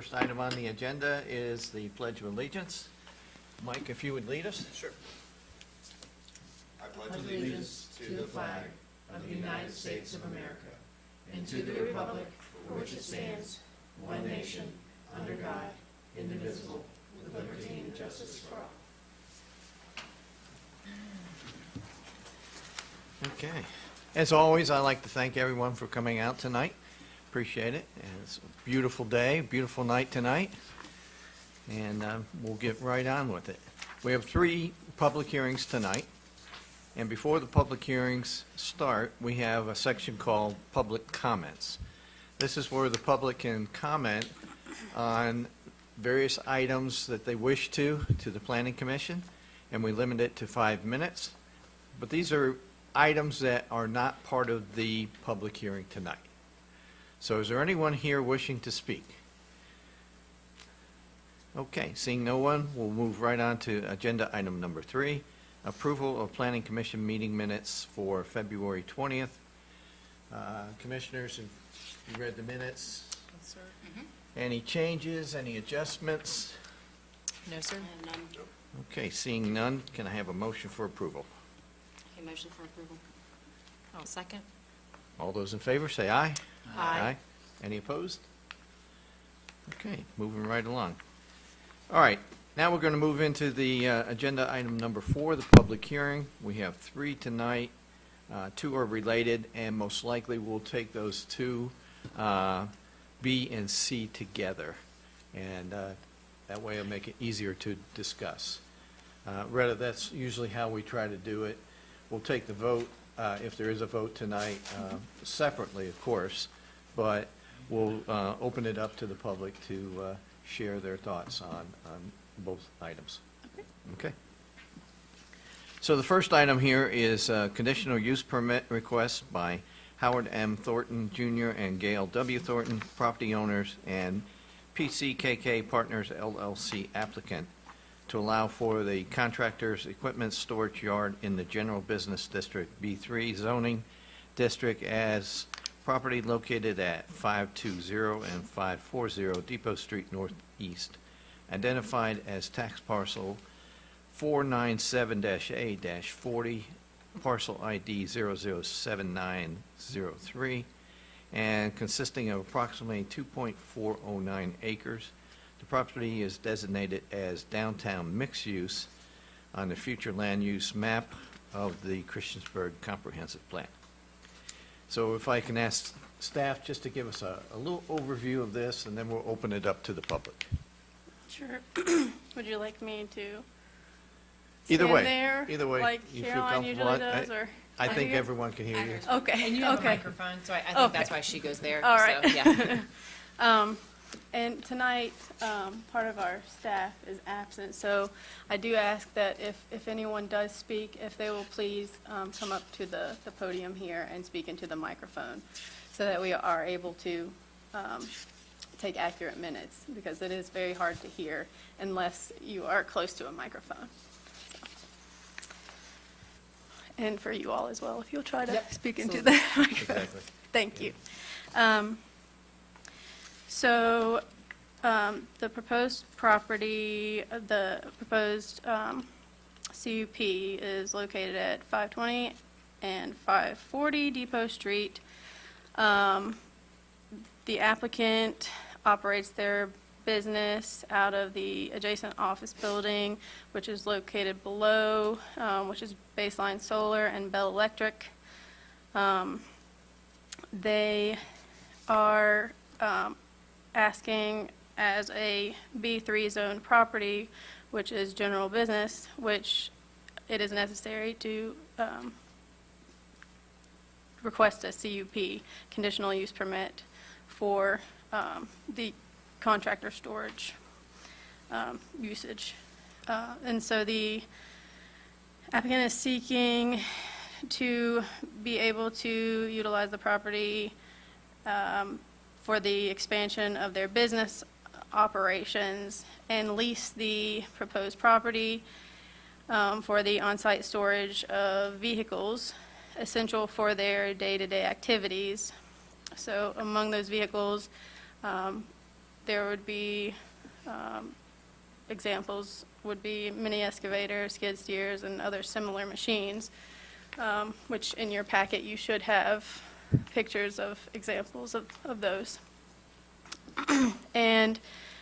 First item on the agenda is the Pledge of Allegiance. Mike, if you would lead us. Sure. I pledge allegiance to the flag of the United States of America and to the republic for which it stands, one nation, under God, indivisible, with liberty and justice for all. Okay. As always, I'd like to thank everyone for coming out tonight. Appreciate it. And it's a beautiful day, beautiful night tonight. And we'll get right on with it. We have 3 public hearings tonight. And before the public hearings start, we have a section called Public Comments. This is where the public can comment on various items that they wish to the Planning Commission, and we limit it to 5 minutes. But these are items that are not part of the public hearing tonight. So is there anyone here wishing to speak? Okay, seeing no one, we'll move right on to agenda item number 3, approval of Planning Commission meeting minutes for February 20th. Commissioners, have you read the minutes? Yes, sir. Any changes, any adjustments? No, sir. None. Okay, seeing none, can I have a motion for approval? Okay, motion for approval. I'll second. All those in favor, say aye. Aye. Any opposed? Okay, moving right along. All right, now we're going to move into the agenda item number 4, the public hearing. We have 3 tonight. 2 are related, and most likely we'll take those 2, B and C, together. And that way it'll make it easier to discuss. Retta, that's usually how we try to do it. We'll take the vote, if there is a vote tonight, separately, of course, but we'll open it up to the public to share their thoughts on both items. Okay. So the first item here is a conditional use permit request by Howard M. Thornton Jr. and Gail W. Thornton, property owners, and PCKK Partners LLC applicant, to allow for the contractor's equipment storage yard in the General Business District B3 zoning district as property located at 520 and 540 Depot Street Northeast, identified as tax parcel 497-A-40, parcel ID 007903, and consisting of approximately 2.409 acres. The property is designated as downtown mixed use on the future land use map of the Christiansburg Comprehensive Plan. So if I can ask staff just to give us a little overview of this, and then we'll open it up to the public. Sure. Would you like me to Either stand way, there, either way, like you feel Caroline comfortable. usually does, or? I think here? everyone can hear you. Okay, And you have a okay. microphone, so I think Okay. that's why she goes there. All right. So, yeah. And tonight, part of our staff is absent, so I do ask that if anyone does speak, if they will please come up to the podium here and speak into the microphone, so that we are able to take accurate minutes, because it is very hard to hear unless you are close to a microphone. And for you all as well, if you'll try to Yep, speak into absolutely. the microphone. Exactly. Thank you. So the proposed property, the proposed CUP is located at 520 and 540 Depot Street. The applicant operates their business out of the adjacent office building, which is located below, which is Baseline Solar and Bell Electric. They are asking as a B3 zone property, which is general business, which it is necessary to request a CUP, conditional use permit, for the contractor storage usage. And so the applicant is seeking to be able to utilize the property for the expansion of their business operations and lease the proposed property for the on-site storage of vehicles essential for their day-to-day activities. So among those vehicles, there would be, examples would be mini excavators, skid steers, and other similar machines, which in your packet you should have pictures of examples of those. And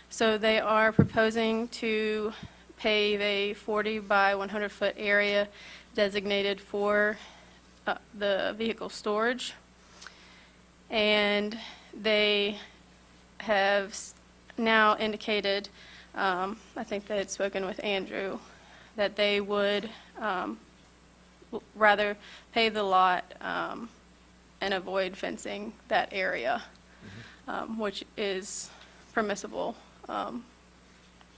so they are proposing to pave a 40 by 100 foot area designated for the vehicle storage. And they have now indicated, I think they had spoken with Andrew, that they would rather pave the lot and avoid fencing that area, which is permissible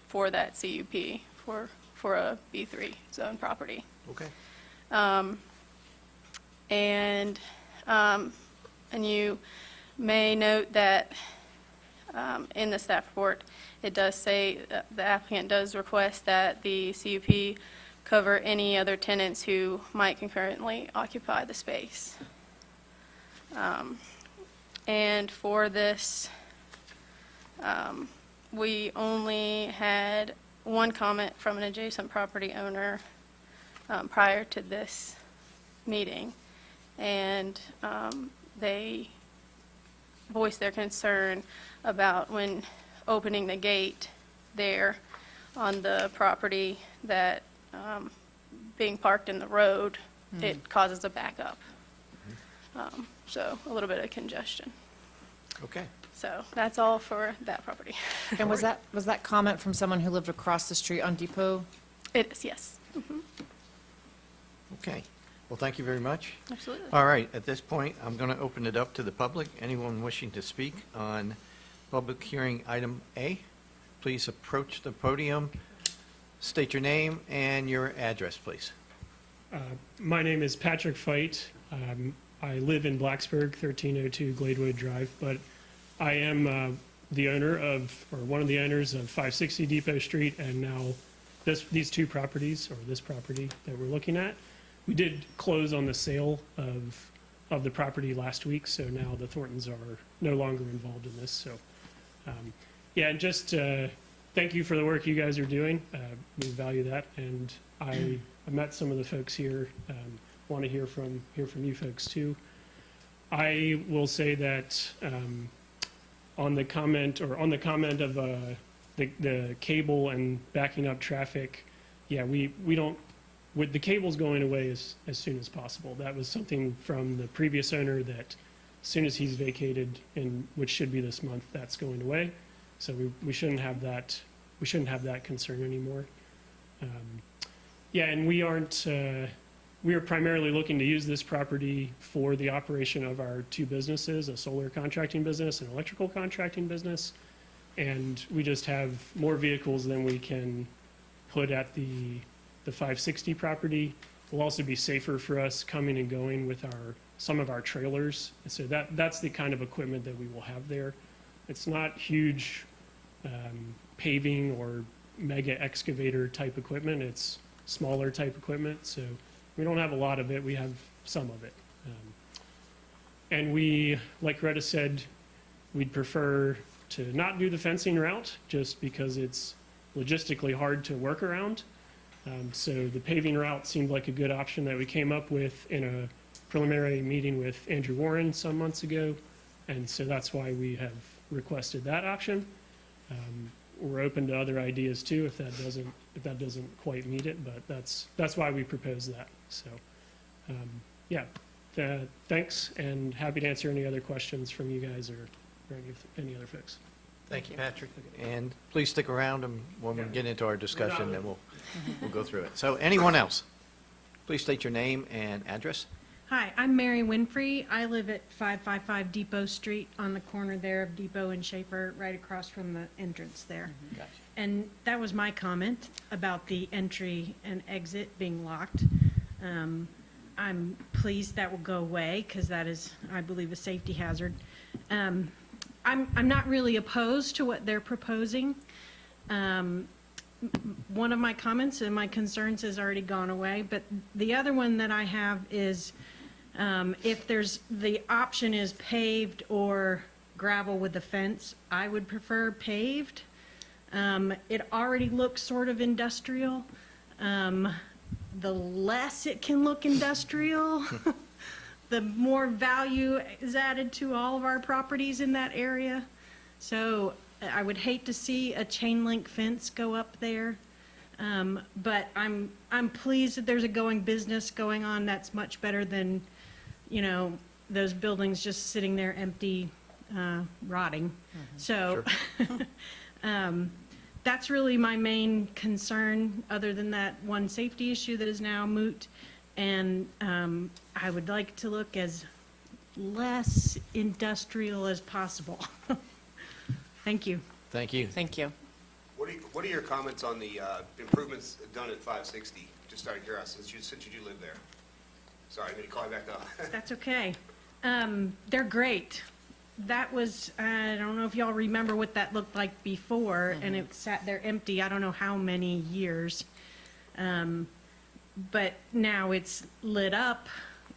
for that CUP, for a B3 zone property. Okay. And you may note that in the staff report, it does say that the applicant does request that the CUP cover any other tenants who might concurrently occupy the space. And for this, we only had one comment from an adjacent property owner prior to this meeting, and they voiced their concern about when opening the gate there on the property that being parked in the road, it causes a backup. So a little bit of congestion. Okay. So that's all for that property. And was that comment from someone who lived across the street on Depot? It is, yes. Okay. Well, thank you very much. Absolutely. All right, at this point, I'm going to open it up to the public. Anyone wishing to speak on public hearing item A, please approach the podium, state your name and your address, please. My name is Patrick Feit. I live in Blacksburg, 1302 Gladewood Drive, but I am the owner of, or one of the owners of 560 Depot Street, and now these two properties, or this property that we're looking at. We did close on the sale of the property last week, so now the Thorntons are no longer involved in this. So, yeah, and just thank you for the work you guys are doing. We value that, and I met some of the folks here. Want to hear from you folks too. I will say that on the comment of the cable and backing up traffic, yeah, we don't. With the cables going away as soon as possible. That was something from the previous owner that as soon as he's vacated, which should be this month, that's going away. So we shouldn't have that. We shouldn't have that concern anymore. Yeah, and we aren't. We are primarily looking to use this property for the operation of our two businesses: a solar contracting business and electrical contracting business. And we just have more vehicles than we can put at the 560 property. Will also be safer for us coming and going with some of our trailers. So that's the kind of equipment that we will have there. It's not huge paving or mega excavator type equipment. It's smaller type equipment. So we don't have a lot of it. We have some of it. And we, like Retta said, we'd prefer to not do the fencing route just because it's logistically hard to work around. So the paving route seemed like a good option that we came up with in a preliminary meeting with Andrew Warren some months ago, and so that's why we have requested that option. We're open to other ideas too if that doesn't quite meet it, but that's why we proposed that. So yeah, thanks, and happy to answer any other questions from you guys or any other folks. Thank you, Patrick. And please stick around, and when we get into our discussion, then we'll go through it. So anyone else? Please state your name and address. Hi, I'm Mary Winfrey. I live at 555 Depot Street on the corner there of Depot and Schaefer, right across from the entrance there. Gotcha. And that was my comment about the entry and exit being locked. I'm pleased that will go away because that is, I believe, a safety hazard. I'm not really opposed to what they're proposing. One of my comments and my concerns has already gone away, but the other one that I have is if the option is paved or gravel with the fence. I would prefer paved. It already looks sort of industrial. The less it can look industrial, the more value is added to all of our properties in that area. So I would hate to see a chain link fence go up there. But I'm pleased that there's a going business going on. That's much better than, you know, those buildings just sitting there empty, rotting. So, that's really my main concern, other than that one safety issue that is now moot. And, I would like to look as less industrial as possible. Thank you. Thank you. Thank you. What are your comments on the improvements done at 560? Just out of curiosity, since you do live there. Sorry, I'm going to call you back up. That's okay. They're great. That was, I don't know if y'all remember what that looked like before, and it sat there empty, I don't know how many years. But now it's lit up,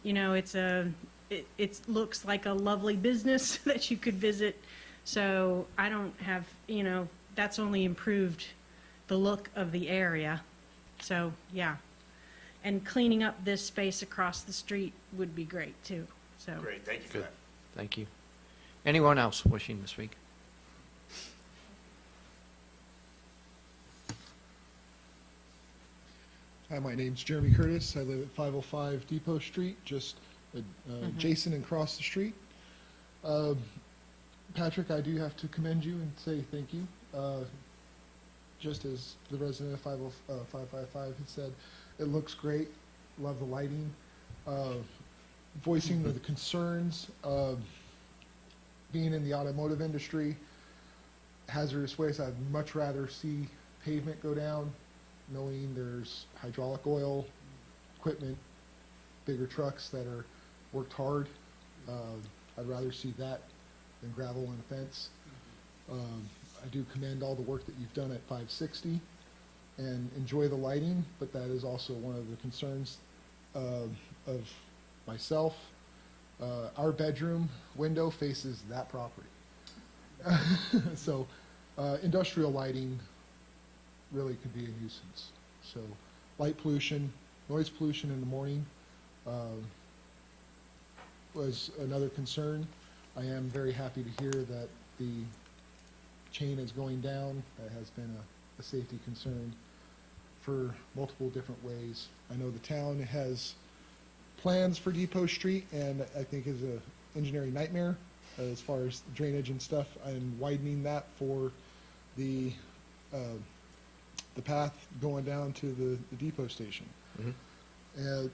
you know, it looks like a lovely business that you could visit. So I don't have, you know, that's only improved the look of the area. So, yeah. And cleaning up this space across the street would be great, too. So. Great, thank you for Good. that. Thank you. Anyone else wishing to speak? Hi, my name's Jeremy Curtis. I live at 505 Depot Street, just adjacent and across the street. Patrick, I do have to commend you and say thank you. Just as the resident of 555 had said, it looks great. Love the lighting. Voicing the concerns of being in the automotive industry, hazardous waste, I'd much rather see pavement go down, knowing there's hydraulic oil, equipment, bigger trucks that are worked hard. I'd rather see that than gravel and a fence. I do commend all the work that you've done at 560 and enjoy the lighting, but that is also one of the concerns of myself. Our bedroom window faces that property. So industrial lighting really could be a nuisance. So light pollution, noise pollution in the morning was another concern. I am very happy to hear that the chain is going down. That has been a safety concern for multiple different ways. I know the town has plans for Depot Street, and I think is a engineering nightmare as far as drainage and stuff, and widening that for the path going down to the depot station. And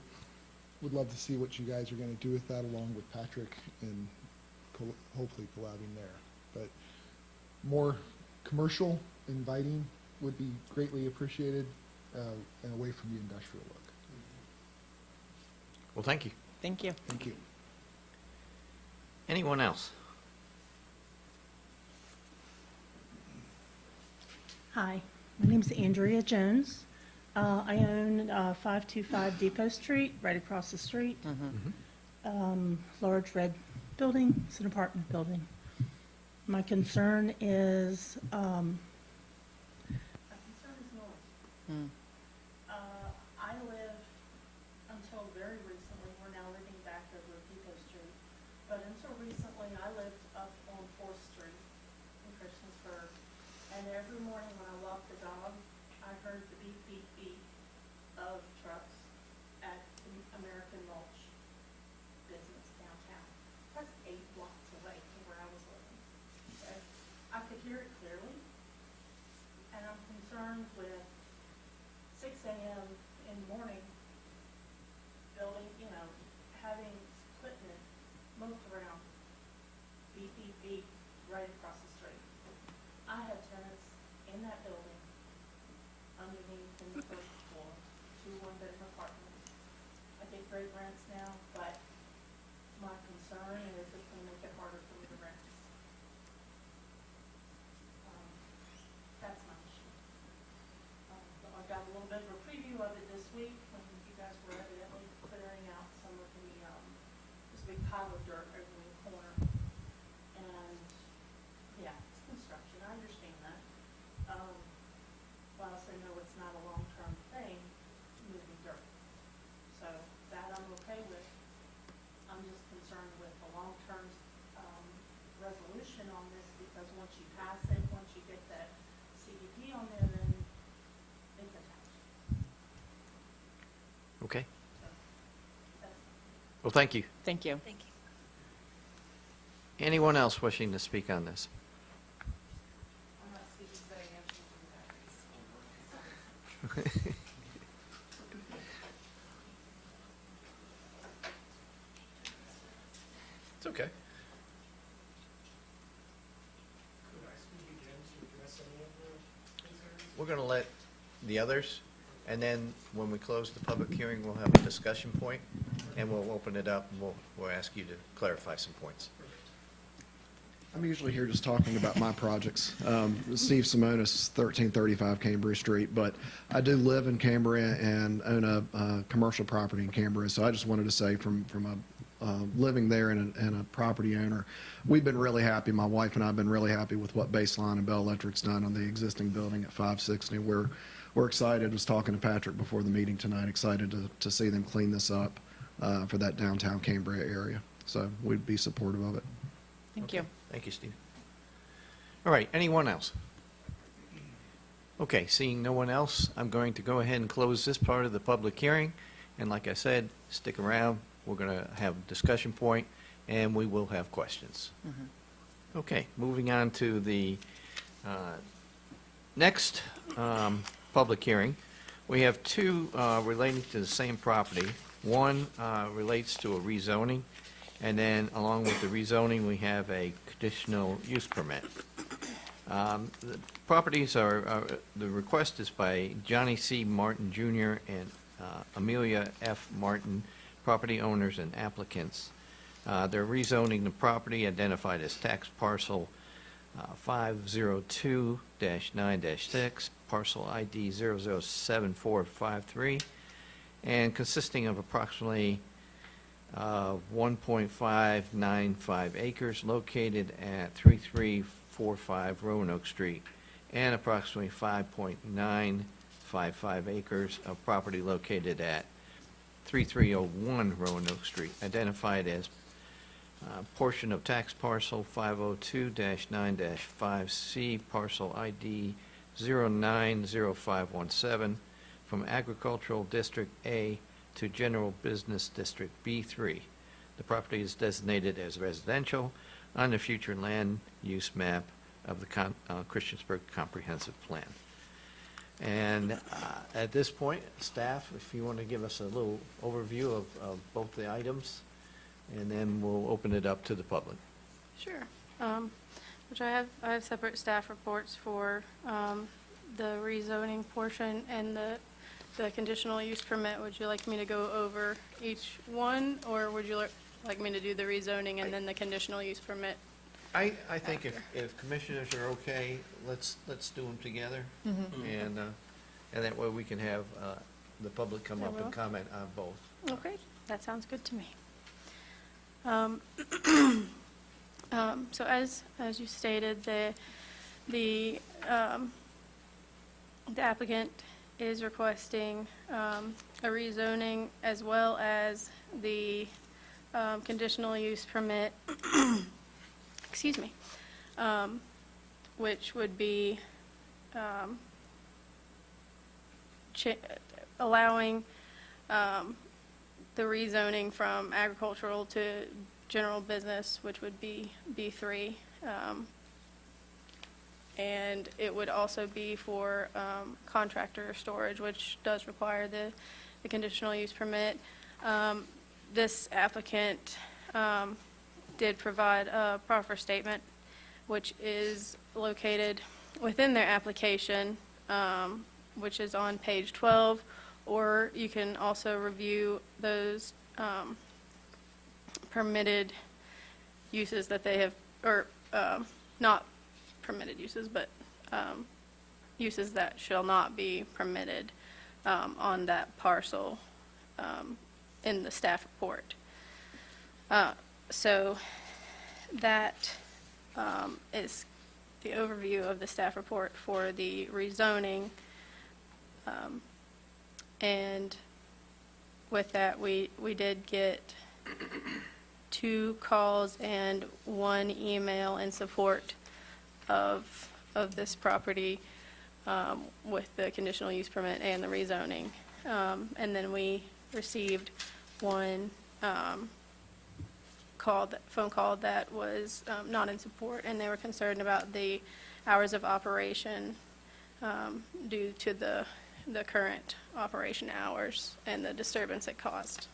would love to see what you guys are going to do with that, along with Patrick, and hopefully collabing there. But more commercial, inviting would be greatly appreciated, and away from the industrial look. Well, thank you. Thank you. Thank you. Anyone else? Hi, my name's Andrea Jones. I own 525 Depot Street, right across the street. Large red building, it's an apartment building. My concern is, noise. I live, until very recently, we're now living back over Depot Street, but until recently, I lived up on 4th Street in Christiansburg. And every morning when I walked the dog, I heard the beep, beep, beep of trucks at the American Mulch business downtown. That's 8 blocks away from where I was living. Okay? I could hear it clearly, and I'm concerned with 6 a.m. in the morning, building, you know, having equipment moved around, beep, beep, beep, right across the street. I have tenants in that building, underneath in the 1st floor, 2 one-bedroom apartments. I get great rents now, but my concern is it's gonna make it harder for me to rent. That's my issue. I got a little bit of a preview of it this week when you guys were evidently clearing out some of the, this big pile of dirt over in the corner. And construction, I understand that. But I also know it's not a long-term thing, moving dirt. So that I'm okay with. I'm just concerned with the long-term, resolution on this, because once you pass it, once you get that CDP on there, then it's attached. Okay. So that's, Well, thank you. Thank you. Thank you. Anyone else wishing to speak on this? I'm not speaking for the answer. It's okay. Could I speak again to address any of the concerns? We're going to let the others, and then when we close the public hearing, we'll have a discussion point, and we'll open it up, and we'll ask you to clarify some points. I'm usually here just talking about my projects. Steve Simonis, 1335 Cambria Street, but I do live in Cambria and own a commercial property in Cambria, so I just wanted to say from a living there and a property owner, we've been really happy, my wife and I have been really happy with what Baseline and Bell Electric's done on the existing building at 560. We're excited, I was talking to Patrick before the meeting tonight, excited to see them clean this up for that downtown Cambria area. So we'd be supportive of it. Thank you. Thank you, Steve. All right, anyone else? Okay, seeing no one else, I'm going to go ahead and close this part of the public hearing. And like I said, stick around. We're going to have a discussion point, and we will have questions. Okay, moving on to the next public hearing. We have two relating to the same property. One relates to a rezoning, and then along with the rezoning, we have a conditional use permit. The properties the request is by Johnny C. Martin Jr. and Amelia F. Martin, property owners and applicants. They're rezoning the property identified as tax parcel 502-9-6, parcel ID 007453, and consisting of approximately 1.595 acres located at 3345 Roanoke Street, and approximately 5.955 acres of property located at 3301 Roanoke Street, identified as portion of tax parcel 502-9-5C, parcel ID 090517, from Agricultural District A to General Business District B3. The property is designated as residential on the future land use map of the Christiansburg Comprehensive Plan. And at this point, staff, if you want to give us a little overview of both the items, and then we'll open it up to the public. Sure. Which I have separate staff reports for the rezoning portion and the conditional use permit. Would you like me to go over each one, or would you like me to do the rezoning and then the conditional use permit? I think if commissioners are okay, let's do them together, and that way we can have the public come They up will. and comment on both. Okay, that sounds good to me. So as you stated, the applicant is requesting a rezoning as well as the conditional use permit, excuse me, which would be allowing the rezoning from agricultural to general business, which would be B3. And it would also be for contractor storage, which does require the conditional use permit. This applicant did provide a proffer statement, which is located within their application, which is on page 12, or you can also review those permitted uses that they have, or not permitted uses, but uses that shall not be permitted on that parcel in the staff report. So that is the overview of the staff report for the rezoning. And with that, we did get 2 calls and 1 email in support of this property with the conditional use permit and the rezoning. And then we received 1 phone call that was not in support, and they were concerned about the hours of operation due to the current operation hours and the disturbance it caused.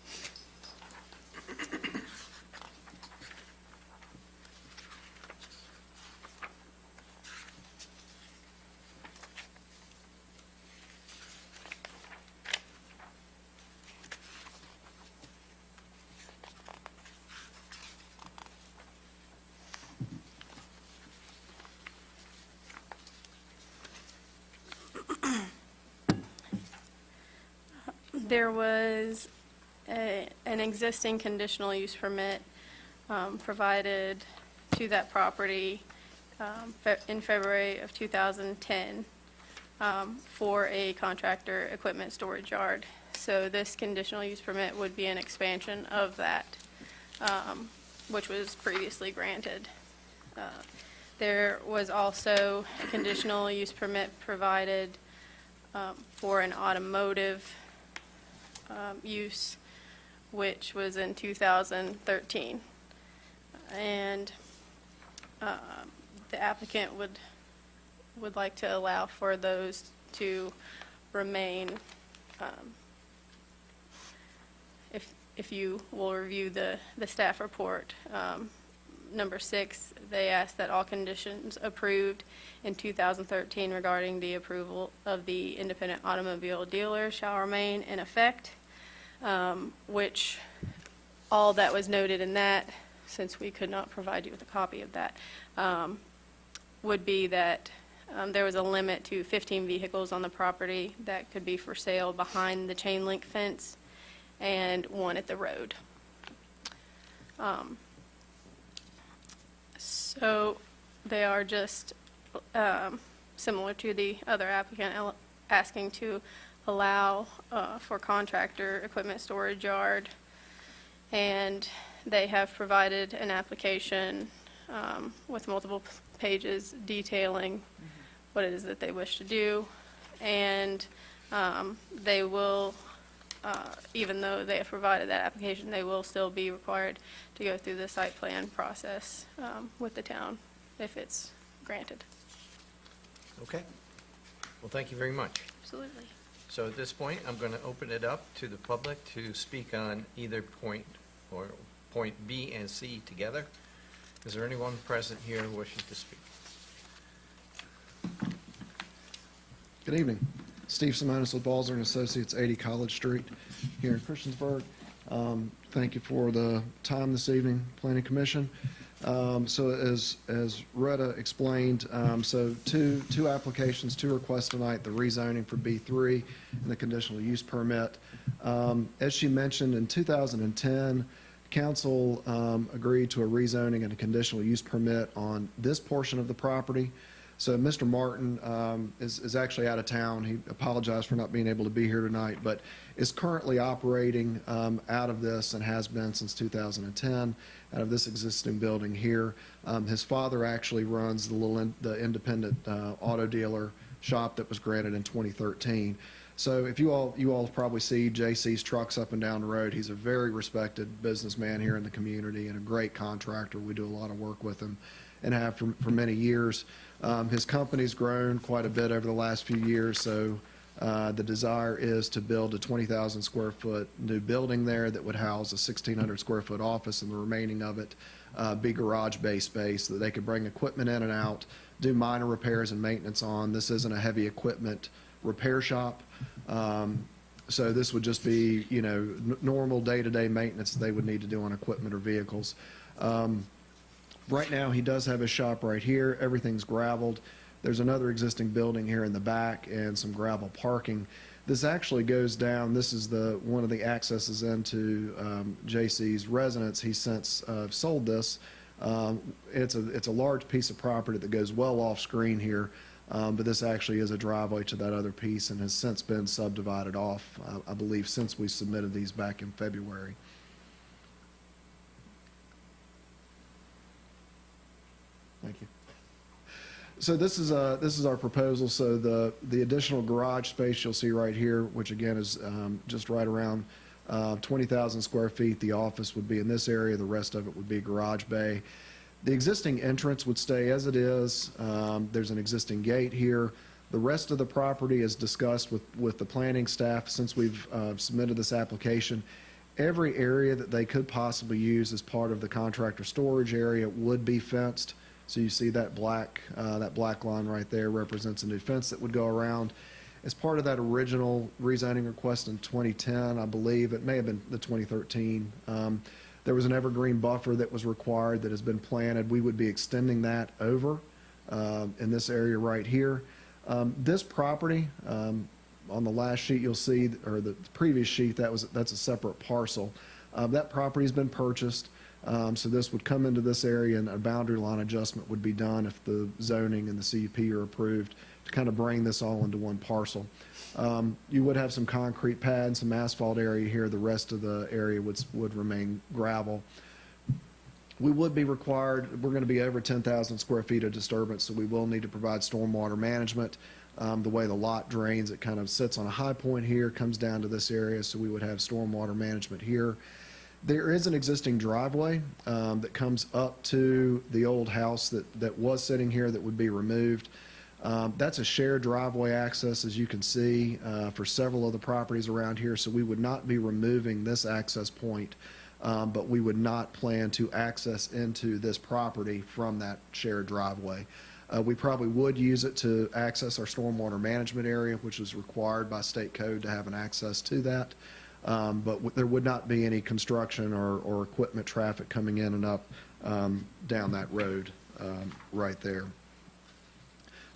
There was an existing conditional use permit provided to that property in February of 2010 for a contractor equipment storage yard. So this conditional use permit would be an expansion of that, which was previously granted. There was also a conditional use permit provided for an automotive use, which was in 2013. And the applicant would like to allow for those to remain. If you will review the staff report, number 6, they asked that all conditions approved in 2013 regarding the approval of the independent automobile dealer shall remain in effect, which all that was noted in that, since we could not provide you with a copy of that, would be that there was a limit to 15 vehicles on the property that could be for sale behind the chain link fence and 1 at the road. So they are just similar to the other applicant, asking to allow for contractor equipment storage yard. And they have provided an application with multiple pages detailing what it is that they wish to do. And they will, even though they have provided that application, they will still be required to go through the site plan process with the town if it's granted. Okay. Well, thank you very much. Absolutely. So at this point, I'm going to open it up to the public to speak on either point or point B and C together. Is there anyone present here who wishes to speak? Good evening. Steve Simonis with Balzer and Associates, 80 College Street here in Christiansburg. Thank you for the time this evening, Planning Commission. So as Retta explained, so two applications, 2 requests tonight, the rezoning for B3 and the conditional use permit. As she mentioned, in 2010, council agreed to a rezoning and a conditional use permit on this portion of the property. So Mr. Martin is actually out of town. He apologized for not being able to be here tonight, but is currently operating out of this and has been since 2010, out of this existing building here. His father actually runs the independent auto dealer shop that was granted in 2013. So if you all probably see JC's trucks up and down the road. He's a very respected businessman here in the community and a great contractor. We do a lot of work with him and have for many years. His company's grown quite a bit over the last few years, so the desire is to build a 20,000 square foot new building there that would house a 1,600 square foot office, and the remaining of it be garage-based space so that they could bring equipment in and out, do minor repairs and maintenance on. This isn't a heavy equipment repair shop. So this would just be, normal day-to-day maintenance they would need to do on equipment or vehicles. Right now, he does have his shop right here. Everything's gravelled. There's another existing building here in the back and some gravel parking. This actually goes down. This is one of the accesses into JC's residence. He's since sold this It's a large piece of property that goes well off screen here, but this actually is a driveway to that other piece and has since been subdivided off, I believe, since we submitted these back in February. Thank you. So this is our proposal. So the additional garage space you'll see right here, which again is just right around 20,000 square feet. The office would be in this area. The rest of it would be garage bay. The existing entrance would stay as it is. There's an existing gate here. The rest of the property is discussed with the planning staff since we've submitted this application. Every area that they could possibly use as part of the contractor storage area would be fenced. So you see that black line right there represents a new fence that would go around. As part of that original rezoning request in 2010, I believe, it may have been the 2013, there was an evergreen buffer that was required that has been planted. We would be extending that over in this area right here. This property, on the last sheet you'll see, or the previous sheet, that's a separate parcel. That property has been purchased. So this would come into this area, and a boundary line adjustment would be done if the zoning and the CUP are approved to kind of bring this all into one parcel. You would have some concrete pads, some asphalt area here. The rest of the area would remain gravel. We would be required, we're going to be over 10,000 square feet of disturbance, so we will need to provide stormwater management. The way the lot drains, it kind of sits on a high point here, comes down to this area, so we would have stormwater management here. There is an existing driveway that comes up to the old house that was sitting here that would be removed. That's a shared driveway access, as you can see, for several of the properties around here, so we would not be removing this access point, but we would not plan to access into this property from that shared driveway. We probably would use it to access our stormwater management area, which is required by state code to have an access to that. But there would not be any construction or equipment traffic coming in and up down that road right there.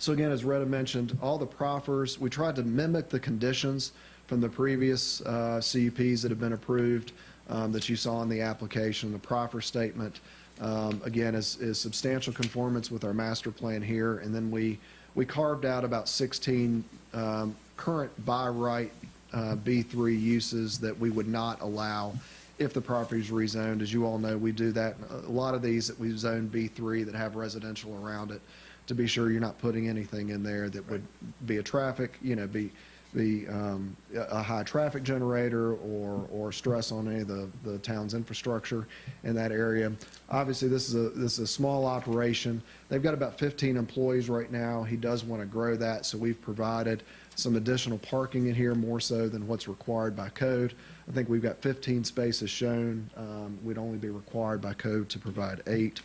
So again, as Retta mentioned, all the proffers, we tried to mimic the conditions from the previous CUPs that have been approved that you saw in the application. The proffer statement, again, is substantial conformance with our master plan here. And then we carved out about 16 current by right B3 uses that we would not allow if the property is rezoned. As you all know, we do that. A lot of these that we've zoned B3 that have residential around it, to be sure you're not putting anything in there that would be a traffic, be a high traffic generator or stress on any of the town's infrastructure in that area. Obviously, this is a small operation. They've got about 15 employees right now. He does want to grow that, so we've provided some additional parking in here, more so than what's required by code. I think we've got 15 spaces shown. We'd only be required by code to provide 8.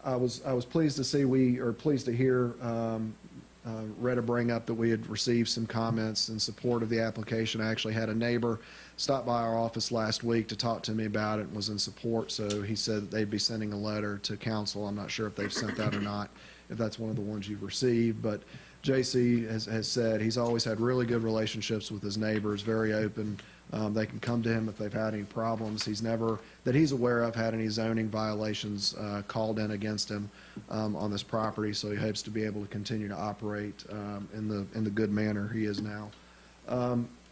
I was pleased to see pleased to hear Retta bring up that we had received some comments in support of the application. I actually had a neighbor stop by our office last week to talk to me about it and was in support, so he said that they'd be sending a letter to council. I'm not sure if they've sent that or not, if that's one of the ones you've received, but JC has said he's always had really good relationships with his neighbors, very open. They can come to him if they've had any problems. He's never, that he's aware of, had any zoning violations called in against him on this property, so he hopes to be able to continue to operate in the good manner he is now.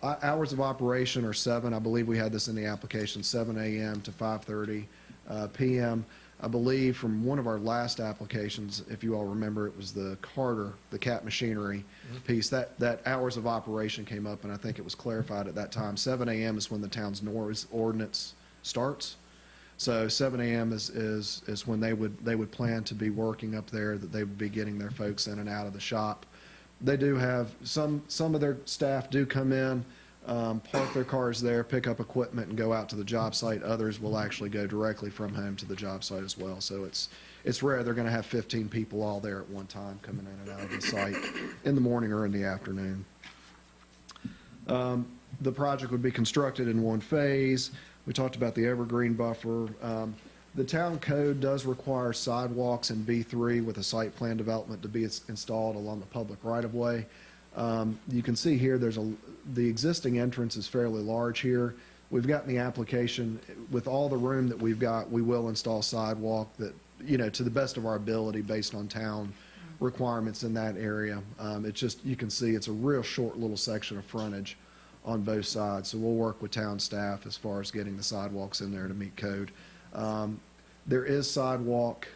Hours of operation are 7. I believe we had this in the application, 7 a.m. to 5:30 p.m. I believe from one of our last applications, if you all remember, it was the Carter, the Cat Machinery piece. That hours of operation came up, and I think it was clarified at that time. 7 a.m. is when the town's noise ordinance starts. So 7 a.m. is when they would plan to be working up there, that they would be getting their folks in and out of the shop. They do have, some of their staff do come in, park their cars there, pick up equipment, and go out to the job site. Others will actually go directly from home to the job site as well. So it's rare they're going to have 15 people all there at one time coming in and out of the site in the morning or in the afternoon. The project would be constructed in one phase. We talked about the evergreen buffer. The town code does require sidewalks in B3 with a site plan development to be installed along the public right-of-way. You can see here the existing entrance is fairly large here. we've gotten the application. With all the room that we've got, we will install sidewalk that, to the best of our ability based on town requirements in that area. It's just, you can see it's a real short little section of frontage on both sides. So we'll work with town staff as far as getting the sidewalks in there to meet code. There is sidewalk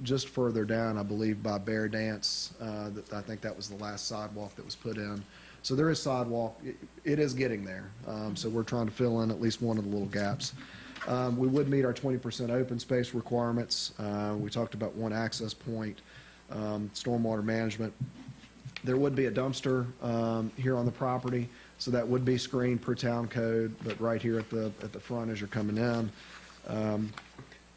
just further down, I believe, by Bear Dance. I think that was the last sidewalk that was put in. So there is sidewalk. It is getting there. So we're trying to fill in at least one of the little gaps. We would meet our 20% open space requirements. We talked about one access point, stormwater management. There would be a dumpster here on the property, so that would be screened per town code, but right here at the front as you're coming in.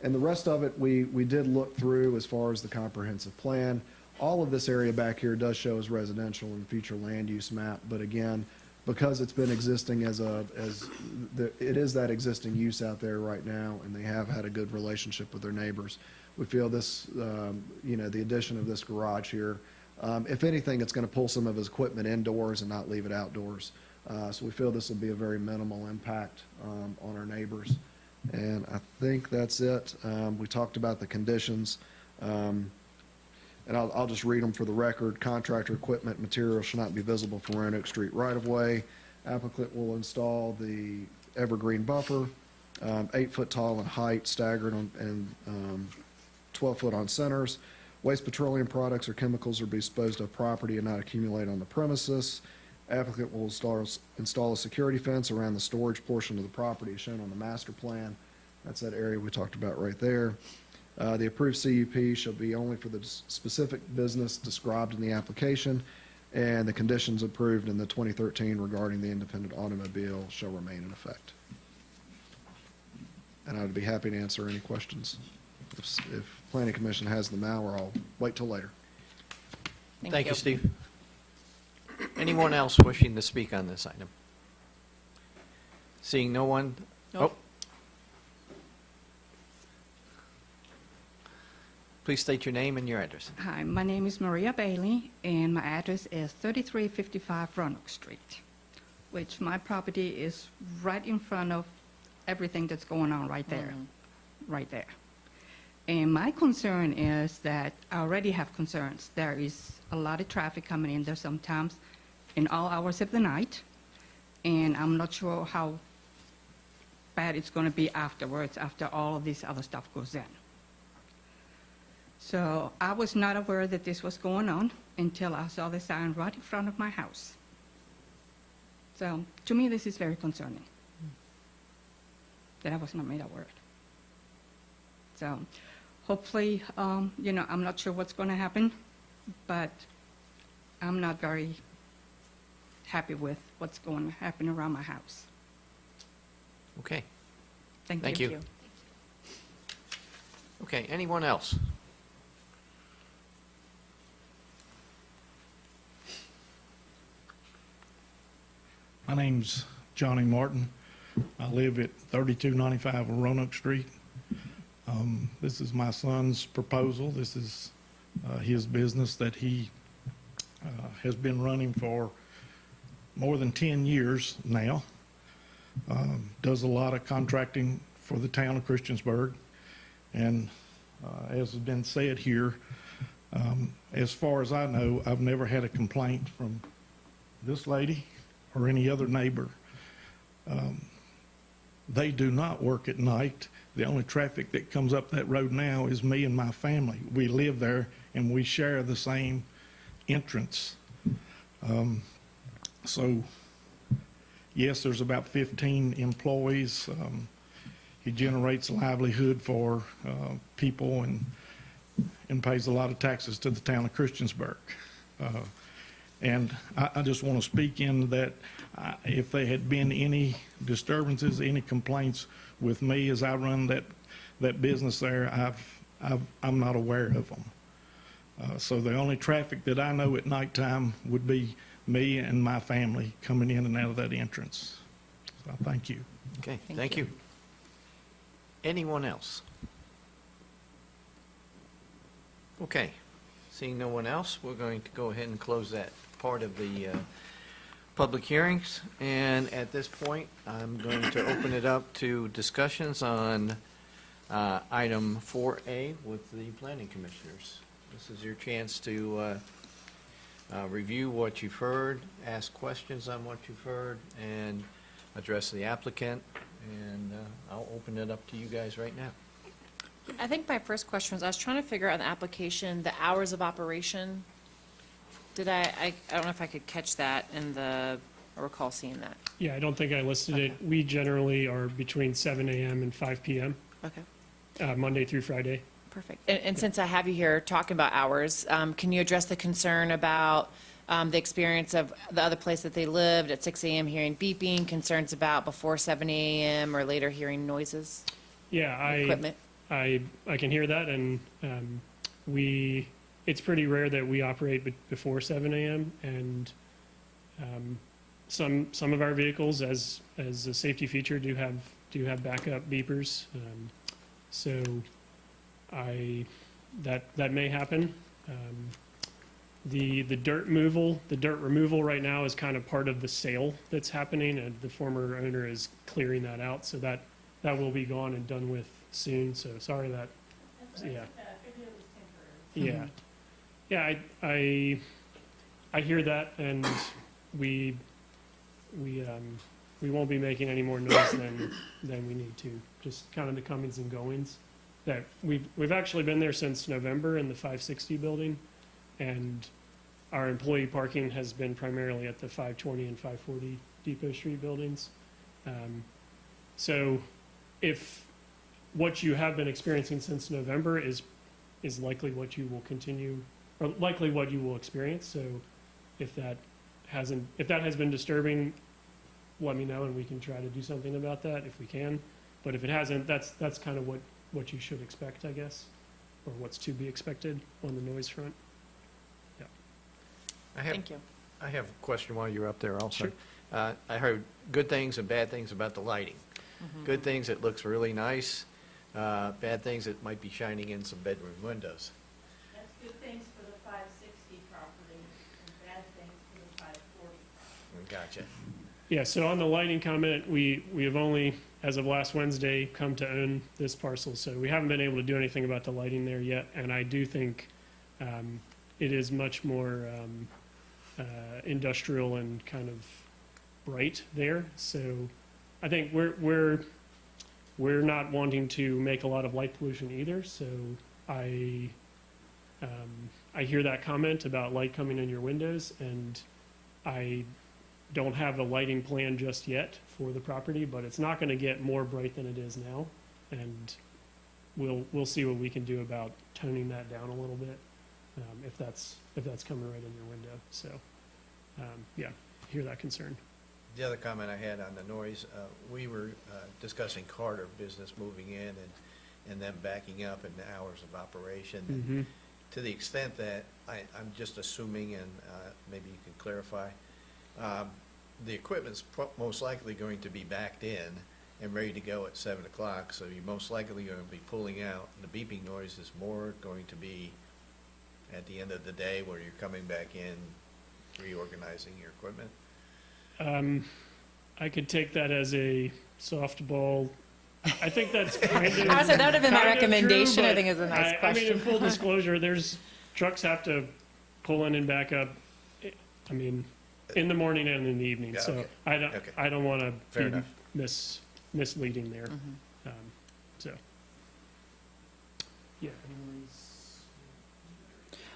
And the rest of it, we did look through as far as the comprehensive plan. All of this area back here does show as residential in the future land use map, but again, because it's been existing it is that existing use out there right now, and they have had a good relationship with their neighbors. We feel this, the addition of this garage here, if anything, it's going to pull some of his equipment indoors and not leave it outdoors. So we feel this will be a very minimal impact on our neighbors. And I think that's it. We talked about the conditions. And I'll just read them for the record. Contractor equipment material shall not be visible from Roanoke Street right-of-way. Applicant will install the evergreen buffer, 8 foot tall in height, staggered and 12 foot on centers. Waste petroleum products or chemicals are be disposed of property and not accumulate on the premises. Applicant will install a security fence around the storage portion of the property as shown on the master plan. That's that area we talked about right there. The approved CUP shall be only for the specific business described in the application, and the conditions approved in the 2013 regarding the independent automobile shall remain in effect. And I would be happy to answer any questions. If Planning Commission has them now, or I'll wait till later. Thank you, Steve. Anyone else wishing to speak on this item? Seeing no one? Nope. Oh. Please state your name and your address. Hi, my name is Maria Bailey, and my address is 3355 Roanoke Street, which my property is right in front of everything that's going on right there, right there. And my concern is that I already have concerns. There is a lot of traffic coming in there sometimes in all hours of the night, and I'm not sure how bad it's going to be afterwards, after all of this other stuff goes in. So I was not aware that this was going on until I saw the sign right in front of my house. So to me, this is very concerning that I was not made aware. So hopefully, I'm not sure what's going to happen, but I'm not very happy with what's going to happen around my house. Okay. Thank you. Okay, anyone else? My name's Johnny Martin. I live at 3295 Roanoke Street. This is my son's proposal. This is his business that he has been running for more than 10 years now. Does a lot of contracting for the town of Christiansburg. And as has been said here, as far as I know, I've never had a complaint from this lady or any other neighbor. They do not work at night. The only traffic that comes up that road now is me and my family. We live there and we share the same entrance. So yes, there's about 15 employees. He generates a livelihood for people and pays a lot of taxes to the town of Christiansburg. And I just want to speak in that if there had been any disturbances, any complaints with me as I run that business there, I'm not aware of them. So the only traffic that I know at nighttime would be me and my family coming in and out of that entrance. So thank you. Okay, thank you. Anyone else? Okay, seeing no one else, we're going to go ahead and close that part of the public hearings, and at this point, I'm going to open it up to discussions on item 4A with the planning commissioners. This is your chance to review what you've heard, ask questions on what you've heard, and address the applicant, and I'll open it up to you guys right now. I think my first question was, I was trying to figure out in the application, the hours of operation. Did I don't know if I could catch that in the, I recall seeing that. Yeah, I don't think I listed it. We generally are between 7 a.m. and 5 p.m., Okay, Monday through Friday. perfect. And since I have you here talking about hours, can you address the concern about the experience of the other place that they lived at 6 a.m. hearing beeping, concerns about before 7 a.m. or later hearing noises, Yeah, equipment? I can hear that, and it's pretty rare that we operate before 7 a.m. And some of our vehicles, as a safety feature, do have backup beepers. So that may happen. The dirt removal right now is kind of part of the sale that's happening, and the former owner is clearing that out. So that will be gone and done with soon. So sorry that. Yeah. Yeah. Yeah, I hear that, and we won't be making any more noise than we need to. Just kind of the comings and goings. That we've actually been there since November in the 560 building, and our employee parking has been primarily at the 520 and 540 Depot Street buildings. So if what you have been experiencing since November is likely what you will continue, or likely what you will experience. So if that has been disturbing, let me know and we can try to do something about that if we can. But if it hasn't, that's kind of what you should expect, I guess, or what's to be expected on the noise front. Thank you. I have a question while you're up there also. Sure. I heard good things and bad things about the lighting. Good things, it looks really nice. Bad things, it might be shining in some bedroom windows. That's good things for the 560 property and bad things for the 540 property. Gotcha. Yeah, so on the lighting comment, we have only, as of last Wednesday, come to own this parcel, so we haven't been able to do anything about the lighting there yet, and I do think it is much more industrial and kind of bright there, so I think we're not wanting to make a lot of light pollution either, so I hear that comment about light coming in your windows, and I don't have a lighting plan just yet for the property, but it's not going to get more bright than it is now, and we'll see what we can do about toning that down a little bit, if that's coming right in your window. So, yeah, hear that concern. The other comment I had on the noise, we were discussing Carter business moving in and them backing up in the hours of operation. Mm-hmm. To the extent that I'm just assuming, and maybe you can clarify, the equipment's most likely going to be backed in and ready to go at 7 o'clock, so you're most likely going to be pulling out. The beeping noise is more going to be at the end of the day where you're coming back in, reorganizing your equipment. I could take that as a softball. I think that's kind of. I would say that would have been my kind of recommendation. true, I think it's a nice I mean, in question. full disclosure, trucks have to pull in and back up. I mean, in the morning and in the evening. Yeah, So okay. Okay. I don't want Fair to be enough. misleading there. Mm-hmm. So yeah.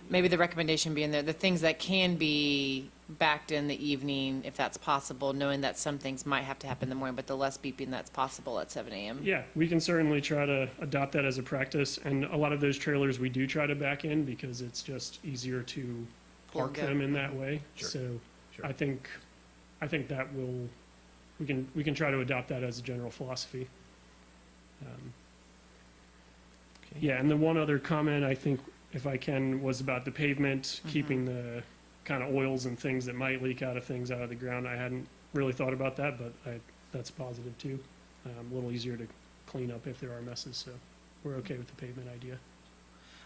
Maybe the recommendation being there, the things that can be backed in the evening, if that's possible, knowing that some things might have to happen in the morning, but the less beeping that's possible at 7 a.m. Yeah, we can certainly try to adopt that as a practice, and a lot of those trailers we do try to back in because it's just easier to Pull and park go. them in that way. Sure. So Sure. I think that we can try to adopt that as a general philosophy. Okay. Yeah, and the one other comment I think, if I can, was about the pavement, keeping the kind of oils and things that might leak out of things out of the ground. I hadn't really thought about that, but that's positive too. A little easier to clean up if there are messes, so we're okay with the pavement idea.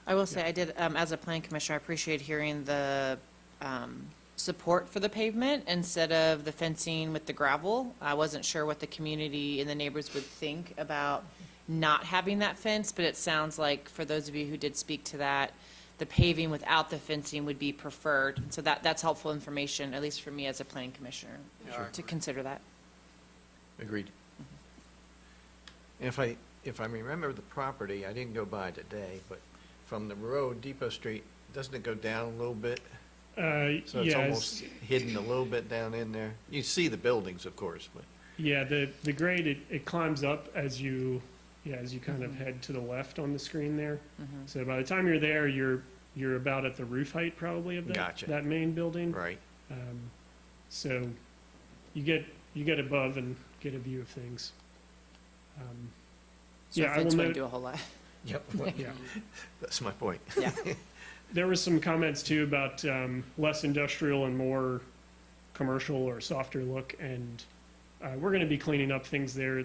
I will say, I did, as a planning commissioner, I appreciate hearing the support for the pavement instead of the fencing with the gravel. I wasn't sure what the community and the neighbors would think about not having that fence, but it sounds like for those of you who did speak to that, the paving without the fencing would be preferred. So that's helpful information, at least for me as a planning commissioner, to consider that. Agreed. And if I remember the property, I didn't go by today, but from the road, Depot Street, doesn't it go down a little bit? So it's almost hidden a little bit down in there. You see the buildings, of course, but, Yeah, the grade, it climbs up as you kind of head to the left on the screen there. So by the time you're there, you're about at the roof height probably of Gotcha. that main building. right. So you get above and get a view of things. So Yeah, a I fence will wouldn't note- do a whole lot. Yep. Yeah. That's my point. Yeah. There was some comments too about less industrial and more commercial or softer look, and we're going to be cleaning up things there.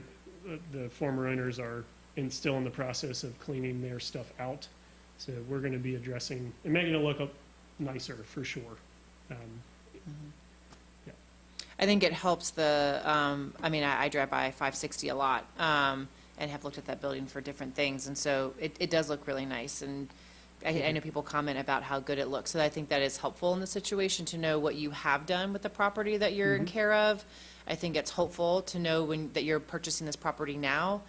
The former owners are still in the process of cleaning their stuff out, so we're going to be addressing and making it look nicer for sure. I think it helps I drive by 560 a lot, and have looked at that building for different things, and so it does look really nice, and I know people comment about how good it looks, so I think that is helpful in the situation to know what you have done with the property that you're in care of. I think it's hopeful to know that you're purchasing this property now,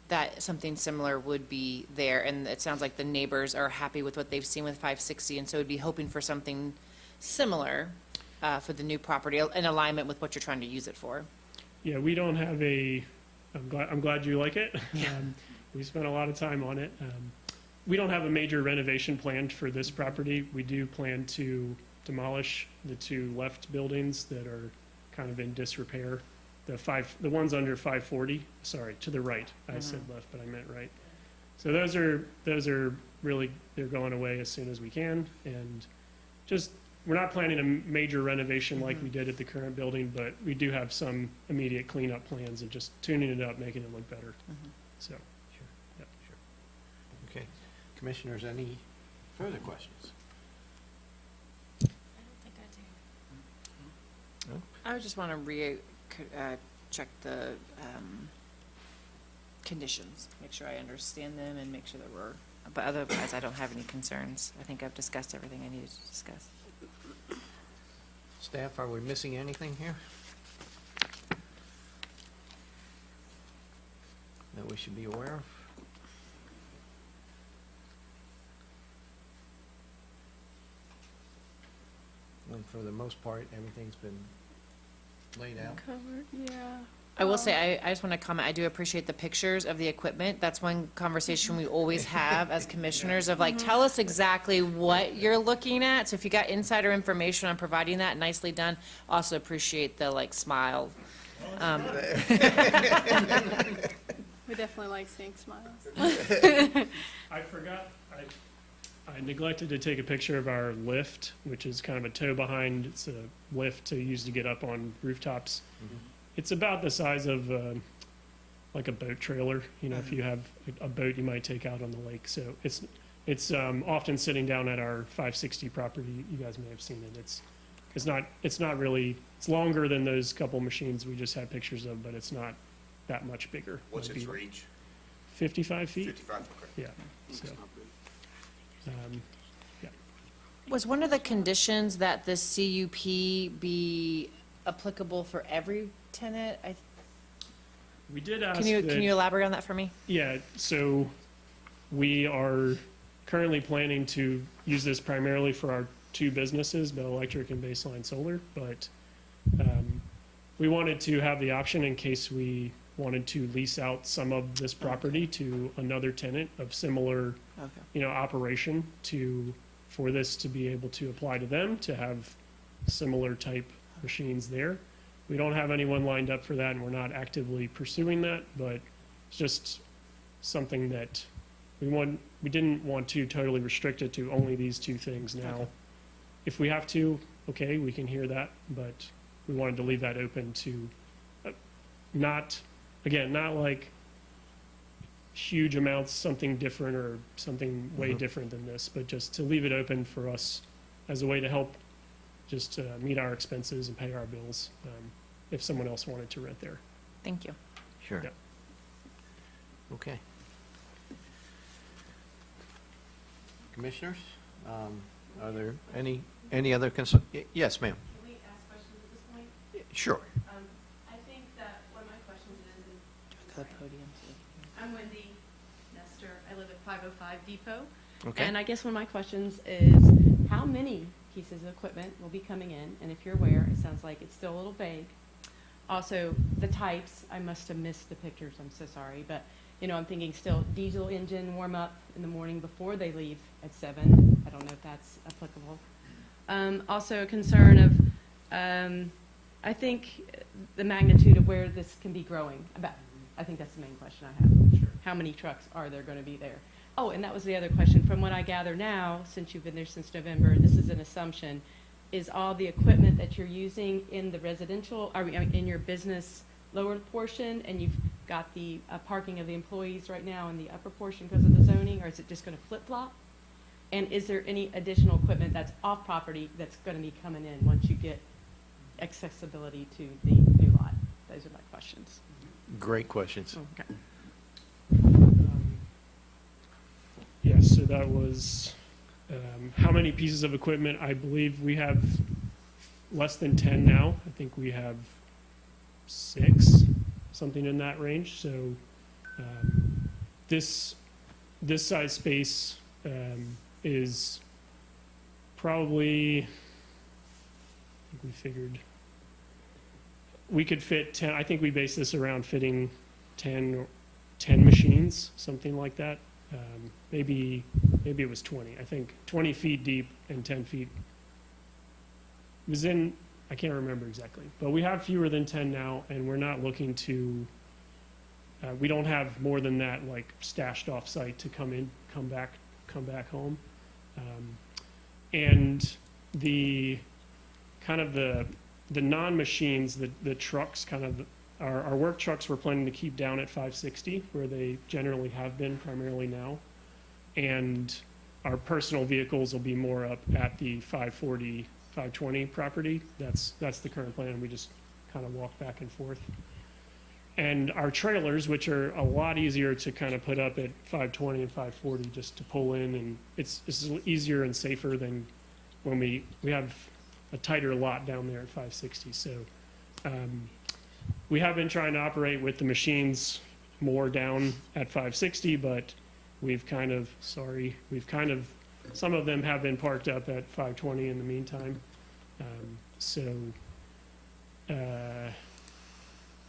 that something similar would be there, and it sounds like the neighbors are happy with what they've seen with 560, and so would be hoping for something similar for the new property, in alignment with what you're trying to use it for. Yeah, we don't have I'm glad you like it. We spent a lot of time on it. We don't have a major renovation planned for this property. We do plan to demolish the two left buildings that are kind of in disrepair. The ones under 540, sorry, to the right. I said left, but I meant right. So those are really, they're going away as soon as we can. And just, we're not planning a major renovation like we did at the current building, but we do have some immediate cleanup plans and just tuning it up, making it look better. So, Okay. Commissioners, any further questions? I would just want to check the conditions, make sure I understand them and make sure that but otherwise I don't have any concerns. I think I've discussed everything I needed to discuss. Staff, are we missing anything here? That we should be aware of? And for the most part, everything's been laid out. Covered, yeah. I will say, I just want to comment, I do appreciate the pictures of the equipment. That's one conversation we always have as commissioners of like, tell us exactly what you're looking at. So if you got insider information on providing that, nicely done. Also appreciate the like smile. We definitely like seeing smiles. I forgot, I neglected to take a picture of our lift, which is kind of a tow behind. It's a lift to use to get up on rooftops. It's about the size of like a boat trailer. You know, if you have a boat you might take out on the lake. So it's often sitting down at our 560 property. You guys may have seen it. It's not really, it's longer than those couple machines we just had pictures of, but it's not that much bigger. What's Might its be reach? 55 feet? 55, okay. Yeah. So, Was one of the conditions that the CUP be applicable for every tenant? we did ask Can you that- elaborate on that for me? Yeah, so we are currently planning to use this primarily for our two businesses, Bell Electric and Baseline Solar, but we wanted to have the option in case we wanted to lease out some of this property to another tenant of similar, Okay. operation for this to be able to apply to them, to have similar type machines there. We don't have anyone lined up for that, and we're not actively pursuing that, but it's just something that we didn't want to totally restrict it to only these two things now. Okay. If we have to, okay, we can hear that, but we wanted to leave that open to not like huge amounts, something different or something way different than this, but just to leave it open for us as a way to help just meet our expenses and pay our bills if someone else wanted to rent there. Thank you. Sure. Yeah. Okay. Commissioners, are there any other yes, ma'am. Can we ask questions at this point? Sure. I think that one of my questions is, The podium. I'm Wendy Nestor, I live at 505 Depot. Okay. And I guess one of my questions is, how many pieces of equipment will be coming in? And if you're aware, it sounds like it's still a little vague. Also, the types, I must have missed the pictures, I'm so sorry, but, you know, I'm thinking still diesel engine warm up in the morning before they leave at 7. I don't know if that's applicable. Also a concern of, I think the magnitude of where this can be growing. I think that's the main question I have. Sure. How many trucks are there going to be there? Oh, and that was the other question. From what I gather now, since you've been there since November, this is an assumption, is all the equipment that you're using in the residential, in your business lower portion, and you've got the parking of the employees right now in the upper portion because of the zoning, or is it just going to flip-flop? And is there any additional equipment that's off property that's going to be coming in once you get accessibility to the new lot? Those are my questions. Great questions. Okay. Yes, so that was how many pieces of equipment? I believe we have less than 10 now. I think we have 6, something in that range. So this size space is probably, I think we figured we could fit 10. I think we based this around fitting 10 machines, something like that. Maybe it was 20. I think 20 feet deep and 10 feet. It was in, I can't remember exactly, but we have fewer than 10 now, and we're not looking to. We don't have more than that, like stashed off site to come back home, and the kind of the non-machines, the trucks, kind of our work trucks, we're planning to keep down at 560, where they generally have been primarily now. And our personal vehicles will be more up at the 540, 520 property. That's the current plan. We just kind of walk back and forth. And our trailers, which are a lot easier to kind of put up at 520 and 540 just to pull in, and it's easier and safer than when we have a tighter lot down there at 560. So we have been trying to operate with the machines more down at 560, but we've kind of, some of them have been parked up at 520 in the meantime.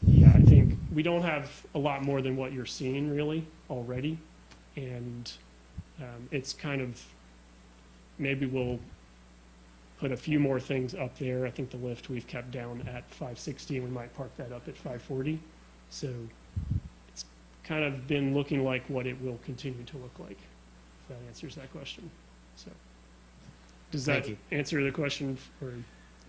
Yeah, I think we don't have a lot more than what you're seeing really already. And it's kind of, maybe we'll put a few more things up there. I think the lift we've kept down at 560, and we might park that up at 540. So it's kind of been looking like what it will continue to look like, if that answers that question. So does that Thank you. answer the question, or Do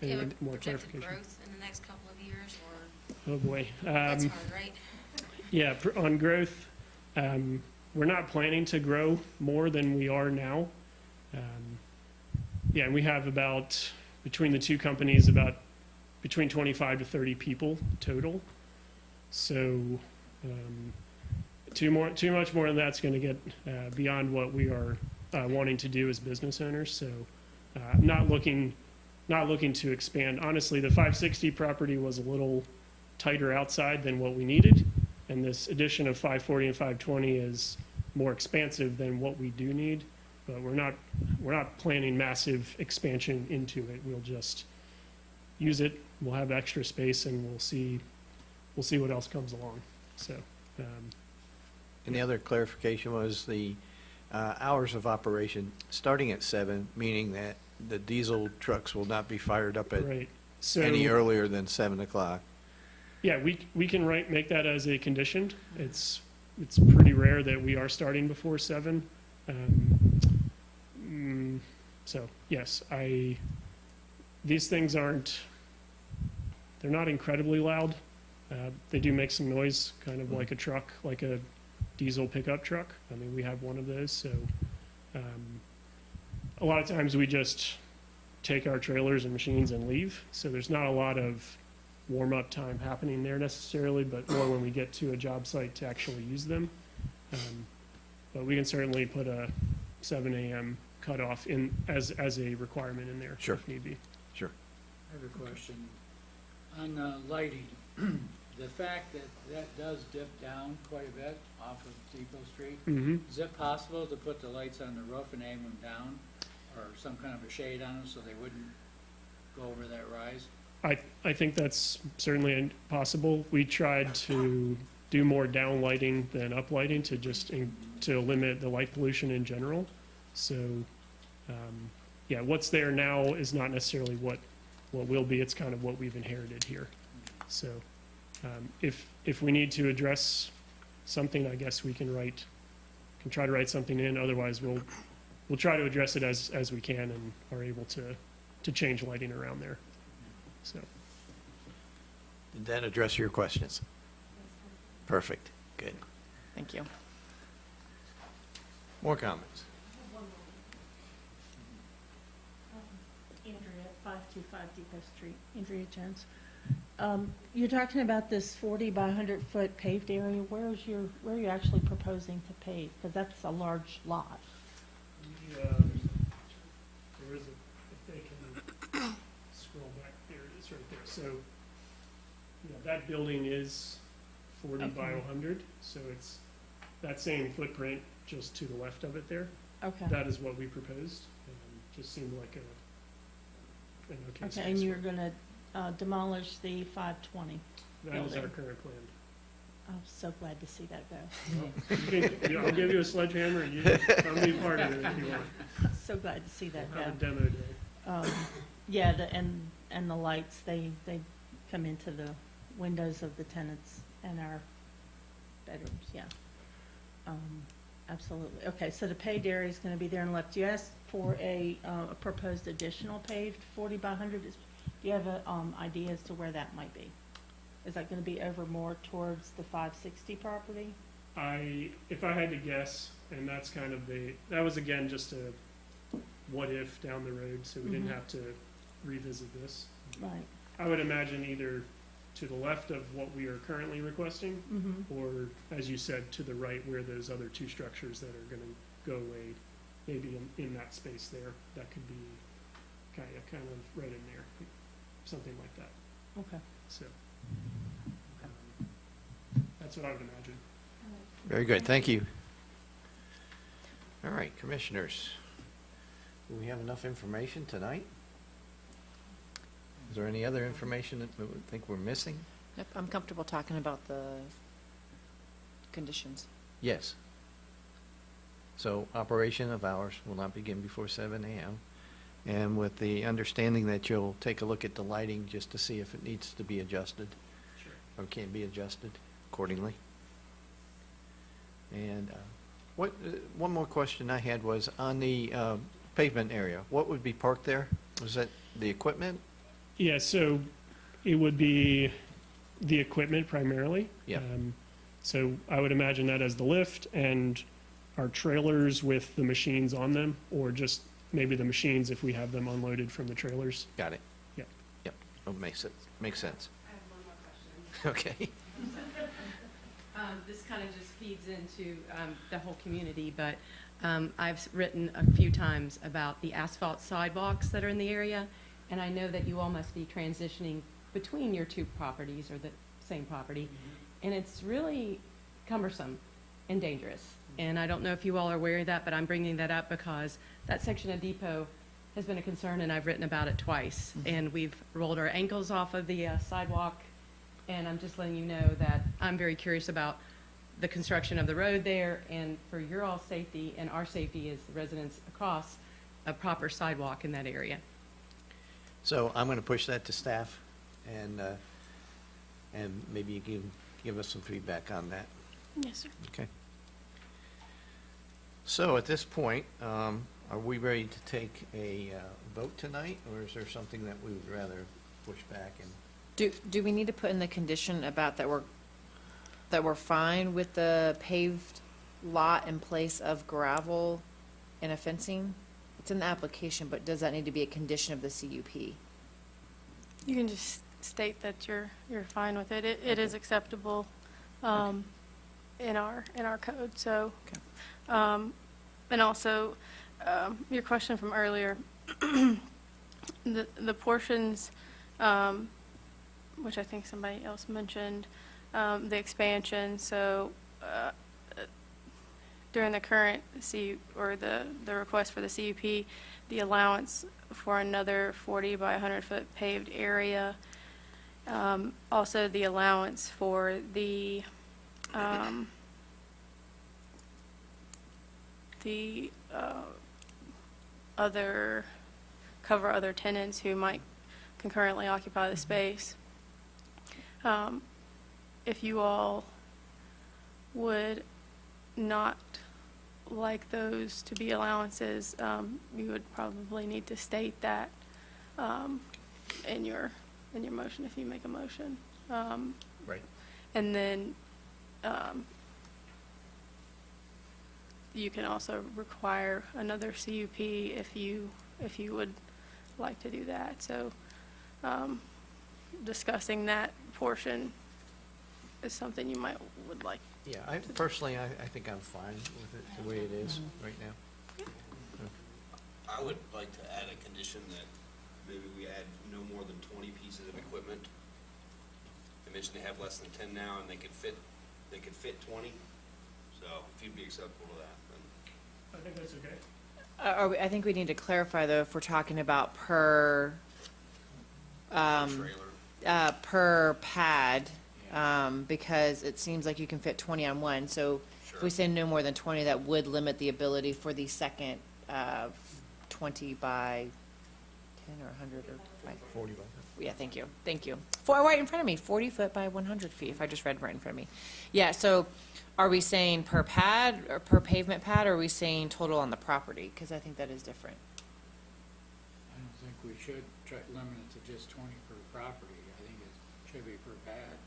you any have a more projected clarification? growth in the next couple of years, or Oh, boy. that's hard, right? Yeah, on growth, we're not planning to grow more than we are now. Yeah, and we have about, between the two companies, about between 25 to 30 people total. So too much more than that's going to get beyond what we are wanting to do as business owners. So not looking to expand. Honestly, the 560 property was a little tighter outside than what we needed, and this addition of 540 and 520 is more expansive than what we do need. But we're not planning massive expansion into it. We'll just use it. We'll have extra space, and we'll see what else comes along. So. And the other clarification was the hours of operation starting at 7, meaning that the diesel trucks will not be fired up at Right. So, any earlier than 7 o'clock. yeah, we can make that as a condition. It's pretty rare that we are starting before 7. So yes, these things they're not incredibly loud. They do make some noise, kind of like a truck, like a diesel pickup truck. I mean, we have one of those, so a lot of times we just take our trailers and machines and leave. So there's not a lot of warm-up time happening there necessarily, but more when we get to a job site to actually use them. But we can certainly put a 7 a.m. cutoff in as a requirement in there Sure. if need be. Sure. I have a question. On lighting, the fact that that does dip down quite a bit off of Depot Street, Mm-hmm. is it possible to put the lights on the roof and aim them down? Or some kind of a shade on them so they wouldn't go over that rise? I think that's certainly possible. We tried to do more down lighting than up lighting to to limit the light pollution in general. So, yeah, what's there now is not necessarily what will be. It's kind of what we've inherited here. So, if we need to address something, I guess we can try to write something in. Otherwise, we'll try to address it as we can and are able to change lighting around there. So, Did that address your questions? Perfect. Good. Thank you. More comments? Andrea, 525 Depot Street, Andrea Jones. You're talking about this 40 by 100 foot paved area. Where are you actually proposing to pave? Because that's a large lot. there is if they can scroll back, there it is right there. So, yeah, that building is 40 by Okay. 100, so it's that same footprint just to the left of it there. Okay. That is what we proposed. Just seemed like an okay Okay, space and for you're it. going to demolish the 520. That is our building. current plan. I'm so glad to see that go. I'll give you a sledgehammer and you come be part of it if you want. So glad to see that We'll have a go. demo day. Yeah, and the lights, they come into the windows of the tenants and our bedrooms, yeah. Absolutely. Okay, so the paved area is going to be there and left. You asked for a proposed additional paved 40 by 100. Do you have an idea as to where that might be? Is that going to be over more towards the 560 property? If I had to guess, and that's kind of that was again just a what if down the road, so we didn't Mhm. have to revisit this. Right. I would imagine either to the left of what we are currently requesting, Mm-hmm. or as you said, to the right where those other two structures that are gonna go away, maybe in that space there, that could be kind of right in there, something like that, Okay. so. That's what I would imagine. Very good, thank you. All right, commissioners, do we have enough information tonight? Is there any other information that we think we're missing? Yep, I'm comfortable talking about the conditions. Yes. So operation of hours will not begin before 7 a.m. And with the understanding that you'll take a look at the lighting just to see if it needs to be adjusted Sure. or can be adjusted accordingly. And one more question I had was on the pavement area, what would be parked there? Was that the equipment? Yeah, so it would be the equipment primarily. Yeah. So I would imagine that as the lift and our trailers with the machines on them, or just maybe the machines if we have them unloaded from the trailers. Got it. Yep. Yep, oh, makes sense, makes sense. I have one more question. Okay. This kind of just feeds into the whole community, but I've written a few times about the asphalt sidewalks that are in the area, and I know that you all must be transitioning between your two properties or the same property, and it's really cumbersome and dangerous. And I don't know if you all are aware of that, but I'm bringing that up because that section of Depot has been a concern, and I've written about it twice. And we've rolled our ankles off of the sidewalk, and I'm just letting you know that I'm very curious about the construction of the road there, and for your all safety and our safety as the residents across, a proper sidewalk in that area. So I'm going to push that to staff, and maybe you can give us some feedback on that. Yes, sir. Okay. So at this point, are we ready to take a vote tonight, or is there something that we would rather push back and? Do we need to put in the condition about that we're fine with the paved lot in place of gravel and a fencing? It's in the application, but does that need to be a condition of the CUP? You can just state that you're fine with it. It is acceptable in our code, so. Okay. And also, your question from earlier, the portions, which I think somebody else mentioned, the expansion, so during the current or the request for the CUP, the allowance for another 40 by 100-foot paved area, also the allowance for the cover other tenants who might concurrently occupy the space. If you all would not like those to be allowances, you would probably need to state that in your motion if you make a motion. Right. And then you can also require another CUP if you would like to do that. So discussing that portion is something you would like. Yeah, I personally, I think I'm fine with it the way it is right now. I would like to add a condition that maybe we add no more than 20 pieces of equipment. I mentioned they have less than 10 now, and they could fit 20. So if you'd be acceptable to that, then. I think that's okay. I think we need to clarify, though, if we're talking about per pad, because it seems like you can fit 20 on one. So if we say no more than 20, that would limit the ability for the second 20 by 10 or 100 or 40 by yeah, thank you. Right in front of me, 40 foot by 100 feet, if I just read right in front of me. Yeah, so are we saying per pad or per pavement pad, or are we saying total on the property? Because I think that is different. I don't think we should try to limit it to just 20 per property. I think it should be per pad.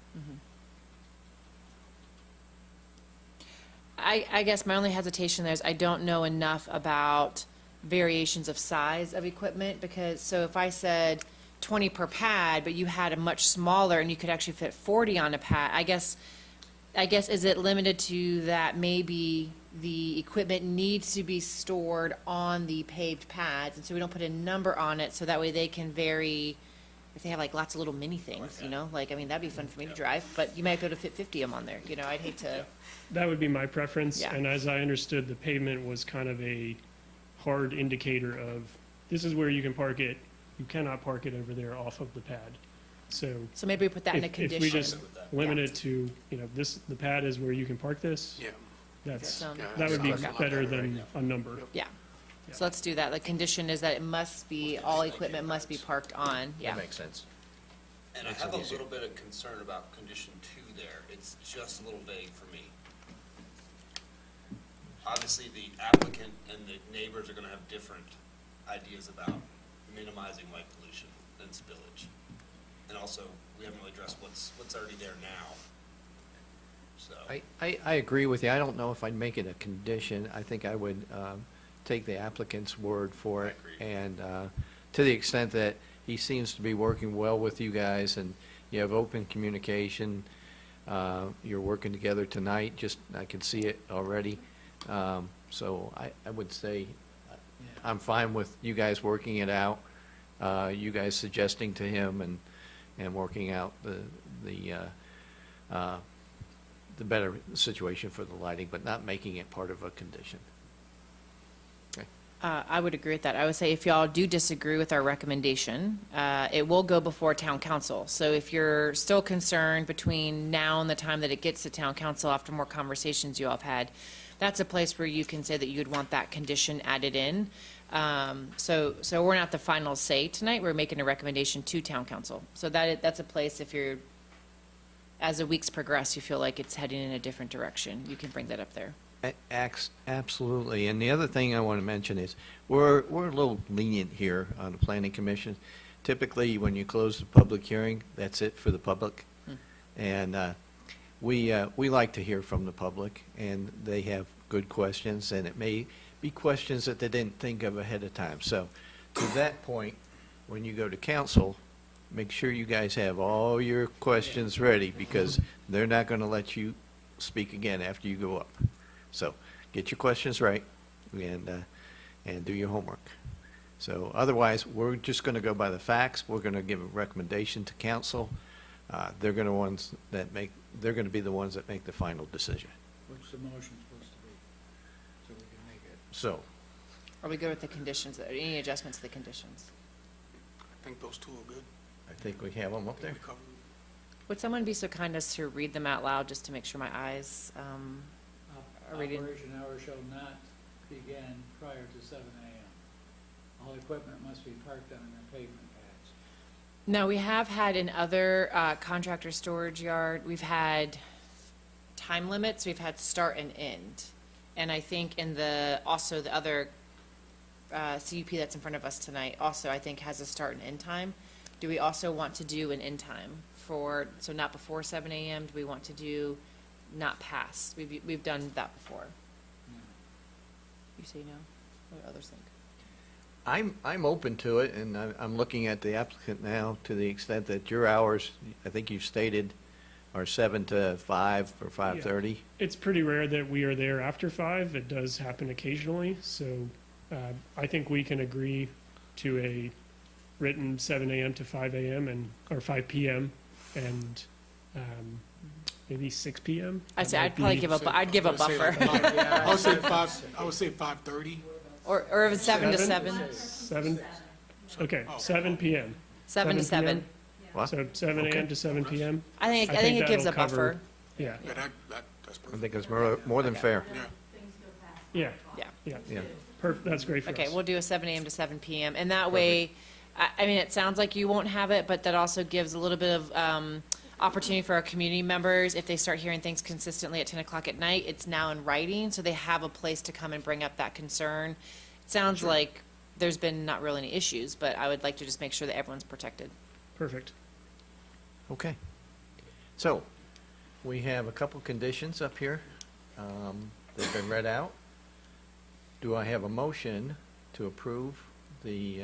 I guess my only hesitation there is I don't know enough about variations of size of equipment, because, so if I said 20 per pad, but you had a much smaller and you could actually fit 40 on a pad, I guess, is it limited to that maybe the equipment needs to be stored on the paved pads, and so we don't put a number on it, so that way they can vary, if they have like lots of little mini things, you know, like, I mean, that'd be fun for me to drive, but you might be able to fit 50 of them on there, you know, I'd hate to. That would be my preference, Yeah. and as I understood, the pavement was kind of a hard indicator of, this is where you can park it, you cannot park it over there off of the pad. So So maybe we put that in a if condition. we just limit it to, you know, the pad is where you can park this, Yeah. that would be better than a number. Yeah, so let's do that. The condition is that it must be, all equipment must be parked on, yeah. That makes sense. And I have a little bit of concern about condition 2 there. It's just a little vague for me. Obviously, the applicant and the neighbors are gonna have different ideas about minimizing light pollution and spillage. And also, we haven't really addressed what's already there now. So, I agree with you. I don't know if I'd make it a condition. I think I would take the applicant's word for it. I agree. And to the extent that he seems to be working well with you guys and you have open communication, you're working together tonight, just, I can see it already. So I would say I'm fine with you guys working it out, you guys suggesting to him and working out the better situation for the lighting, but not making it part of a condition. Okay. I would agree with that. I would say if y'all do disagree with our recommendation, it will go before town council. So if you're still concerned between now and the time that it gets to town council, after more conversations you all have had, that's a place where you can say that you'd want that condition added in. So we're not the final say tonight. We're making a recommendation to town council. So that's a place, if you're, as the weeks progress, you feel like it's heading in a different direction, you can bring that up there. Absolutely. And the other thing I want to mention is we're a little lenient here on the planning commission. Typically, when you close the public hearing, that's it for the public. And we like to hear from the public, and they have good questions, and it may be questions that they didn't think of ahead of time. So to that point, when you go to council, make sure you guys have all your questions ready, because they're not going to let you speak again after you go up. So get your questions right and do your homework. So otherwise, we're just going to go by the facts. We're going to give a recommendation to council. They're going to be the ones that make the final decision. What's the motion supposed to be? So we can make it. So, Are we good with the conditions, any adjustments to the conditions? I think those two are good. I think we have them up there. We covered Would someone be so kind as to read them out loud, just to make sure my eyes are reading? Operation hours shall not begin prior to 7 a.m. All equipment must be parked on their pavement pads. No, we have had in other contractor storage yard, we've had time limits, we've had start and end. And I think in also the other CUP that's in front of us tonight, also I think has a start and end time. Do we also want to do an end time so not before 7 a.m.? Do we want to do not past? We've done that before. You say no? What do others think? I'm open to it, and I'm looking at the applicant now to the extent that your hours, I think you've stated, are 7 to 5 or 5:30. It's pretty rare that we are there after 5. It does happen occasionally, so I think we can agree to a written 7 a.m. to 5 a.m. or 5 p.m. and maybe 6 p.m. I'd say I'd probably give a buffer. I would say 5:30. Or if it's 7 to 7. 7, okay, 7 p.m. 7 to 7. What? So 7 a.m. to 7 p.m. I think it gives a that'll cover- buffer. Yeah, Yeah, that's I perfect. think it's more than fair. Yeah. yeah, Yeah. yeah. Yeah. That's great for us. Okay, we'll do a 7 a.m. to 7 p.m. And that way, I mean, it sounds like you won't have it, but that also gives a little bit of opportunity for our community members. If they start hearing things consistently at 10 o'clock at night, it's now in writing, so they have a place to come and bring up that concern. It sounds like there's been not really any issues, but I would like to just make sure that everyone's protected. Perfect. Okay. So, we have a couple conditions up here. They've been read out. Do I have a motion to approve the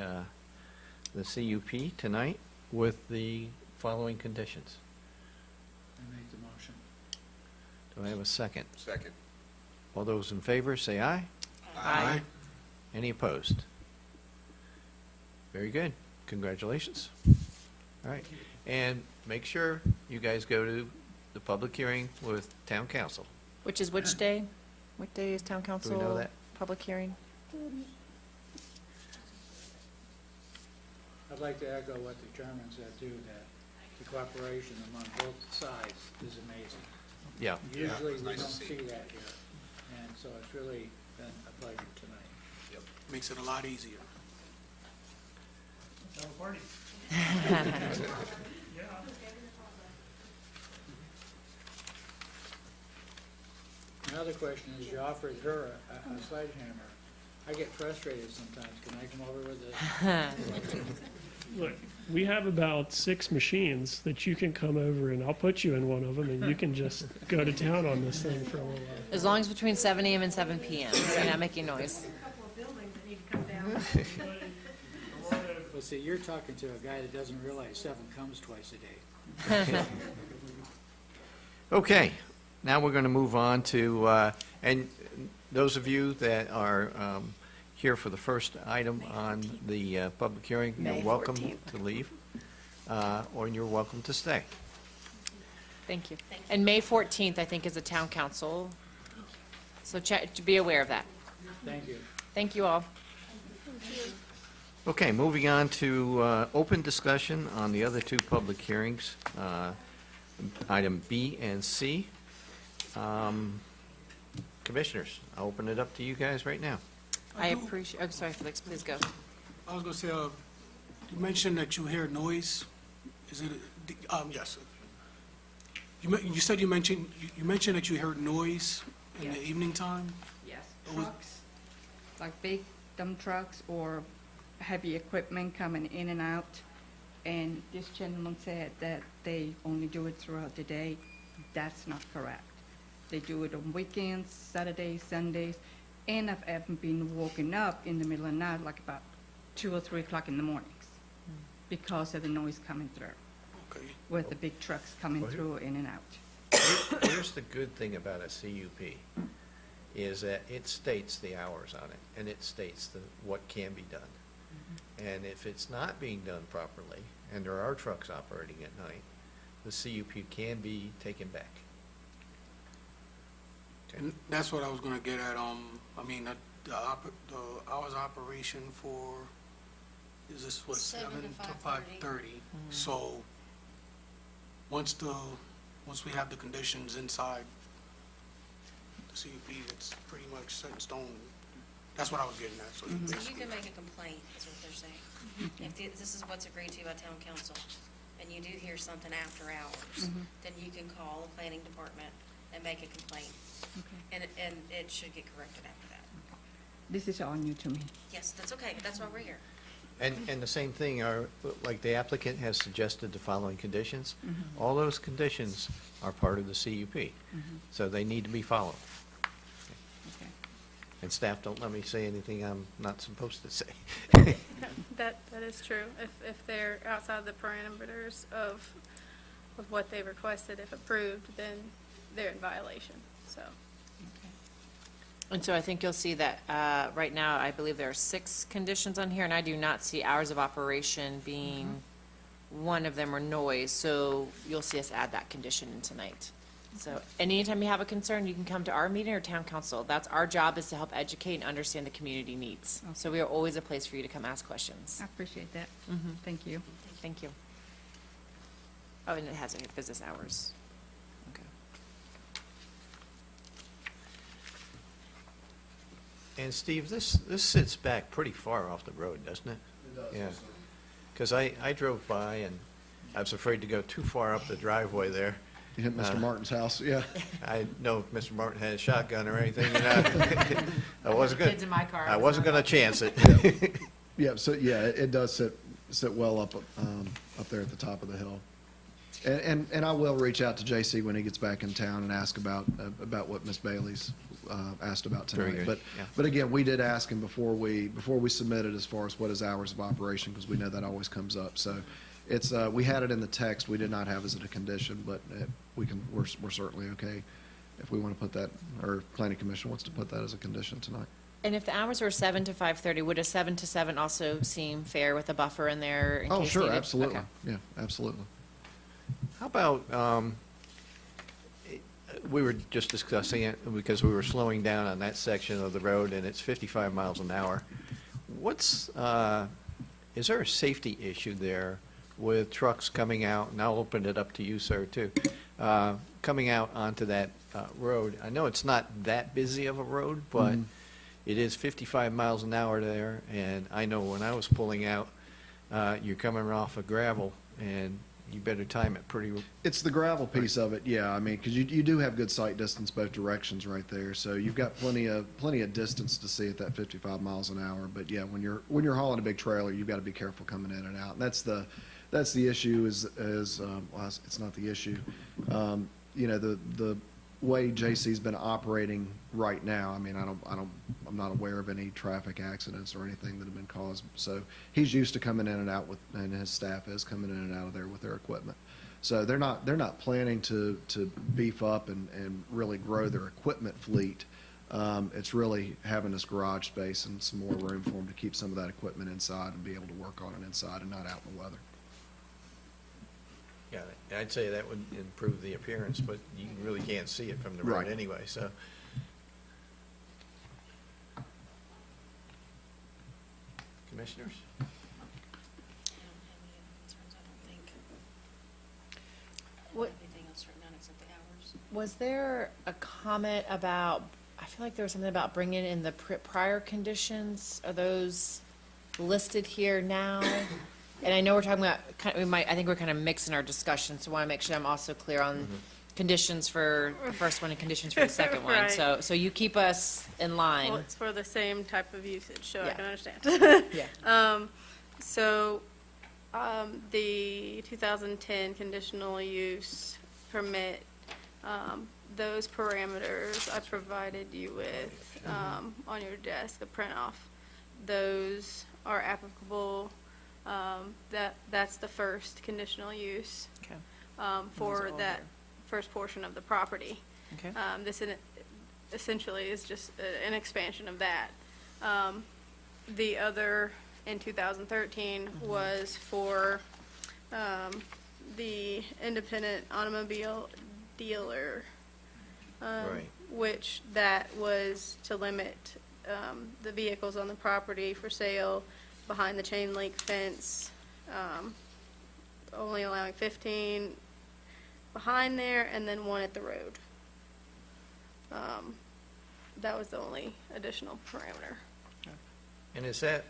CUP tonight with the following conditions? I make the motion. Do I have a second? Second. All those in favor, say aye. Aye. Any opposed? Very good. Congratulations. All right. And make sure you guys go to the public hearing with town council. Which is which day? What day is town council? know that? Public hearing? I'd like to echo what the chairman said too, that the cooperation among both sides is amazing. Yeah. Usually it's we nice to don't see. see that here, and so it's really been a pleasure tonight. Makes it a lot easier. Another question is, you offered her a sledgehammer. I get frustrated sometimes. Can I come over with a? Look, we have about 6 machines that you can come over and I'll put you in one of them and you can just go to town on this thing for a little while. As long as between 7 a.m. and 7 p.m., so you're not making noise. Well, see, you're talking to a guy that doesn't realize 7 comes twice a day. Okay, now we're going to move on to, and those of you that are here for the first item on the public hearing, you're May welcome 14th. to leave, or you're welcome to stay. Thank you. And May 14th, I think, is a town council, so be aware of that. Thank you. Thank you all. Okay, moving on to open discussion on the other 2 public hearings, item B and C. Commissioners, I'll open it up to you guys right now. I appreciate, oh, sorry, Felix, please go. I was gonna say, you mentioned that you hear noise. Is it, yes. You said you mentioned that you heard noise in the Yes. evening time? Yes, What was- trucks, like big dump trucks or heavy equipment coming in and out. And this gentleman said that they only do it throughout the day. That's not correct. They do it on weekends, Saturdays, Sundays, And I've ever been woken up in the middle of the night, like about 2 or 3 o'clock in the mornings, because of the noise coming through, Okay. with the big trucks coming Well, through in and out. Here's the good thing about a CUP, is that it states the hours on it, and it states what can be done. And if it's not being done properly, and there are trucks operating at night, the CUP can be taken back. Okay. And that's what I was gonna get at, I mean, the hours of operation for, is this what, 7 to 5:30? So, once we have the conditions inside the CUP, it's pretty much set in stone. That's what I was getting at, so So you basically. can make a complaint, is what they're saying. If this is what's agreed to by town council, and you do hear something after hours, then you can call the planning department and make a complaint. And it should get corrected after that. This is all new to me. Yes, that's okay, that's why we're here. And the same thing, like the applicant has suggested the following conditions, all those conditions are part of the CUP, so they need to be followed. Okay. And staff, don't let me say anything I'm not supposed to say. That is true. If they're outside the parameters of what they requested, if approved, then they're in violation, so. And so I think you'll see that, right now, I believe there are 6 conditions on here, and I do not see hours of operation being one of them, or noise, so you'll see us add that condition in tonight. So anytime you have a concern, you can come to our meeting or town council. That's our job, is to help educate and understand the community needs. So we are always a place for you to come ask questions. I appreciate that. Mhm. Thank you. Thank you. Oh, and it has business hours. Okay. And Steve, this sits back pretty far off the road, doesn't it? It does. Yeah. Because I drove by and I was afraid to go too far up the driveway there. You hit Mr. Martin's house, yeah. I know if Mr. Martin had a shotgun or anything, you know. I wasn't gonna. Kids in my car, I I was wasn't not gonna about chance it. Yeah, so, yeah, it does sit well up there at the top of the hill. And I will reach out to JC when he gets back in town and ask about what Ms. Bailey's asked about Very tonight. good, yeah. But again, we did ask him before we submitted as far as what his hours of operation, because we know that always comes up. So it's, we had it in the text, we did not have as a condition, but we're certainly okay if we want to put that, or planning commission wants to put that as a condition tonight. And if the hours were 7 to 5:30, would a 7 to 7 also seem fair with a buffer in there in Oh, case sure, needed? absolutely. Okay. Yeah, absolutely. How about, we were just discussing it because we were slowing down on that section of the road and it's 55 miles an hour. Is there a safety issue there with trucks coming out, and I'll open it up to you, sir, too, coming out onto that road? I know it's not that busy of a road, but it is 55 miles an hour there, and I know when I was pulling out, you're coming off of gravel, and you better time it pretty. It's the gravel piece of it, yeah. I mean, because you do have good sight distance both directions right there, so you've got plenty of distance to see at that 55 miles an hour. But yeah, when you're hauling a big trailer, you've got to be careful coming in and out. And that's the issue. Well, it's not the issue. You know, the way JC's been operating right now. I mean, I'm not aware of any traffic accidents or anything that have been caused. So he's used to coming in and out and his staff is coming in and out of there with their equipment. So they're not planning to beef up and really grow their equipment fleet. It's really having this garage space and some more room for them to keep some of that equipment inside and be able to work on it inside and not out in the weather. Yeah, I'd say that would improve the appearance, but you really can't see it from the road Right. anyway, so. Commissioners? I don't have any concerns, I don't think. I don't What- have anything else written down except the hours. Was there a comment about, I feel like there was something about bringing in the prior conditions? Are those listed here now? And I know we're talking about, I think we're kind of mixing our discussion, so I want to make sure I'm also clear on conditions for the first one and conditions for the second one. Right. So you keep us in line. Well, it's for the same type of usage, so I Yeah. can understand. Yeah. So, the 2010 conditional use permit Those parameters I provided you with on your desk, the print off. Those are applicable. That's the first conditional use Okay. for all that there. first portion of the property. Okay. This essentially is just an expansion of that. The other in 2013 was for the independent automobile dealer, Right. which that was to limit the vehicles on the property for sale behind the chain link fence, only allowing 15 behind there and then one at the road. That was the only additional parameter. And is that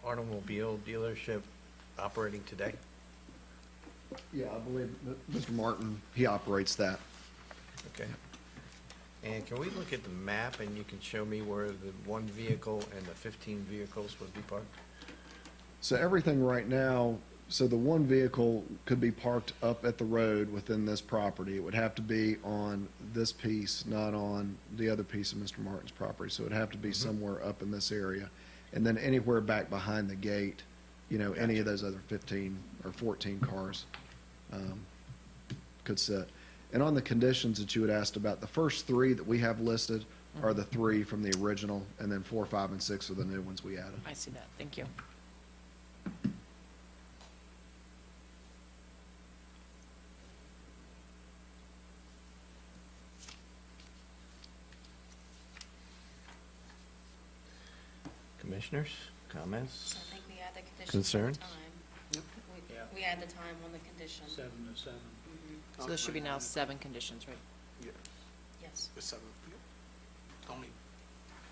automobile dealership operating today? Yeah, I believe that Mr. Martin, he operates that. Okay. And can we look at the map and you can show me where the one vehicle and the 15 vehicles would be parked? So everything right now, so the one vehicle could be parked up at the road within this property. It would have to be on this piece, not on the other piece of Mr. Martin's property. So it'd have to be somewhere up in this area. And then anywhere back behind the gate, you know, any of those other 15 or 14 cars could sit. And on the conditions that you had asked about, the first three that we have listed are the three from the original, and then 4, 5, and 6 are the new ones we added. I see that. Thank you. Commissioners, comments? So I think we add the conditions. Concerns? Time. Yeah. We add the time on the condition. 7 to 7. Mhm. So there should be now 7 conditions, right? Yeah, Yes. it's 7. Yeah. The only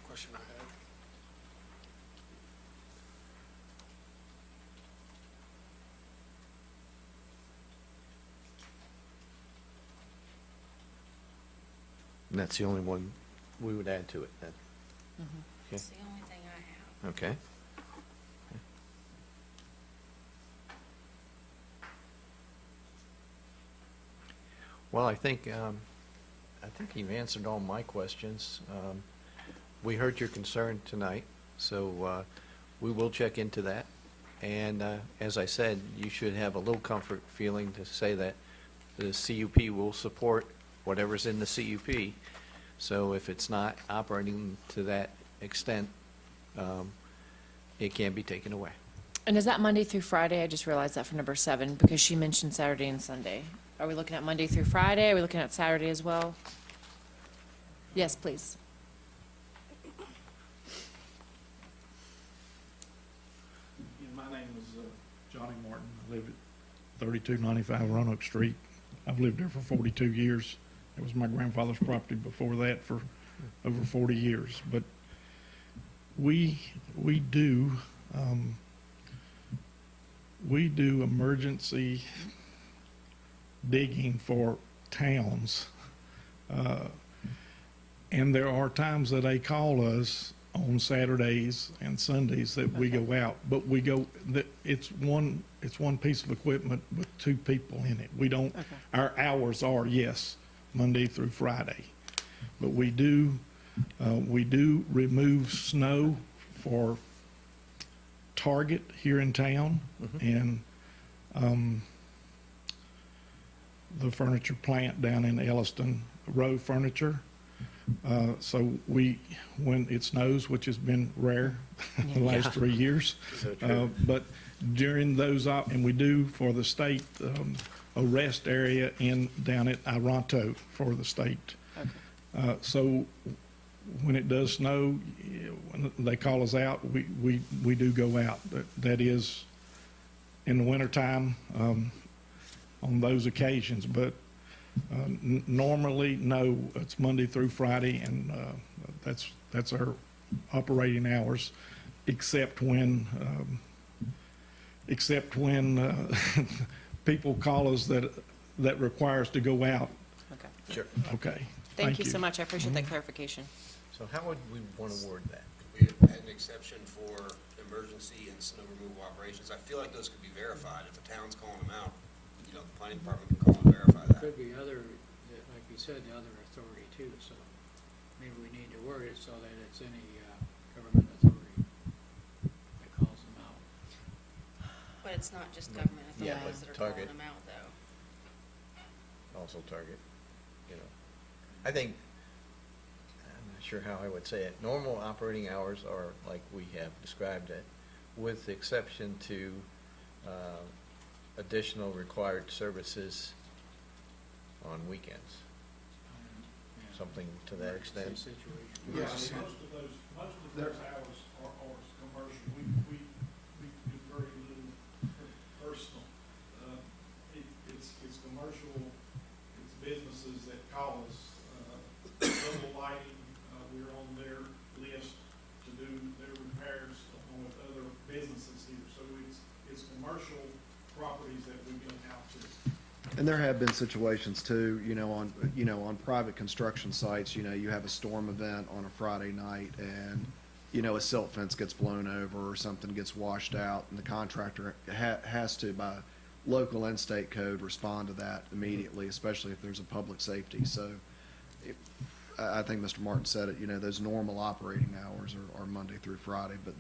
question I had. And that's the only one we would add to it then? That's the only thing I have. Okay. Well, I think you've answered all my questions. We heard your concern tonight, so we will check into that. And as I said, you should have a little comfort feeling to say that the CUP will support whatever's in the CUP. So if it's not operating to that extent, it can be taken away. And is that Monday through Friday? I just realized that for number 7, because she mentioned Saturday and Sunday. Are we looking at Monday through Friday? Are we looking at Saturday as well? Yes, please. My name is Johnny Martin. I live at 3295 Roanoke Street. I've lived there for 42 years. It was my grandfather's property before that for over 40 years. But we do emergency digging for towns. And there are times that they call us on Saturdays and Sundays that we go out, but we go, it's one piece of equipment with 2 people in it. We don't, our hours are, yes, Monday through Friday. But we do remove snow for Target here in town and the furniture plant down in Elliston, Row Furniture. So when it snows, which has been rare the last 3 years, So true. but during those, and we do for the state, a rest area down at Ironto for the state. So when it does snow, when they call us out, we do go out. That is in the wintertime, on those occasions, but normally, no, it's Monday through Friday, and that's our operating hours, except when people call us that require us to go out. Okay. Sure. Okay. Thank you so much. I appreciate that clarification. So how would we want to word that? We had an exception for emergency and snow removal operations. I feel like those could be verified. If a town's calling them out, you know, the planning department can call and verify that. Could be other like you said, the other authority too, so maybe we need to word it so that it's any government authority that calls them out. But it's not just government Yeah, authorities but that are calling Target. them out, though. Also Target, you know. I think, I'm not sure how I would say it, normal operating hours are like we have described it, with the exception to additional required services on weekends, Yeah. something to that extent. Same situation. Yes. Most of those hours are commercial. We do very little personal. It's commercial, it's businesses that call us. Double lighting, we're on their list to do their repairs along with other businesses here. So it's commercial properties that we've been out to. And there have been situations too, on private construction sites, you have a storm event on a Friday night and, a silt fence gets blown over or something gets washed out and the contractor has to, by local and state code, respond to that immediately, especially if there's a public safety. So I think Mr. Martin said it, those normal operating hours are Monday through Friday, but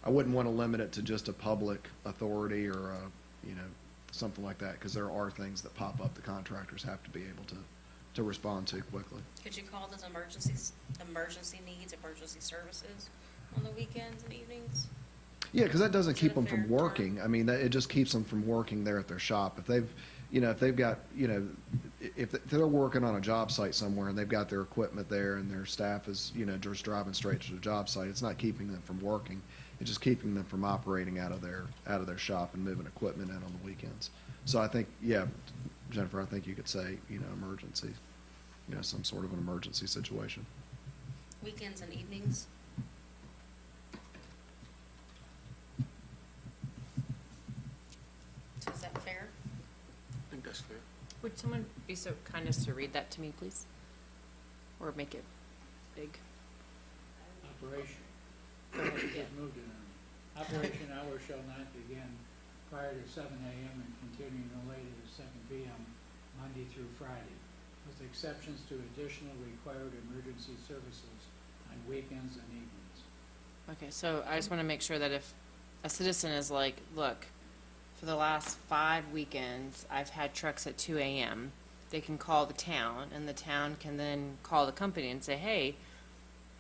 I wouldn't want to limit it to just a public authority or something like that, because there are things that pop up the contractors have to be able to respond to quickly. Could you call those emergency needs, emergency services on the weekends and evenings? Yeah, because that doesn't Is keep it a them from fair working. I mean, it just keeps them from working there at their shop. If they've got, if they're working on a job site somewhere and they've got their equipment there and their staff is, just driving straight to the job site, it's not keeping them from working. It's just keeping them from operating out of their shop and moving equipment in on the weekends. So I think, yeah, Jennifer, I think you could say, emergency, some sort of an emergency situation. Weekends and evenings? So is that fair? I think that's fair. Would someone be so kind as to read that to me, please? Or make it big? Operation. Go ahead, yeah. Just moved it on. Operation hours shall not begin prior to 7 a.m. and continue no later than 7 p.m. Monday through Friday, with exceptions to additional required emergency services on weekends and evenings. Okay, so I just want to make sure that if a citizen is like, look, for the last 5 weekends, I've had trucks at 2 a.m., they can call the town, and the town can then call the company and say, hey,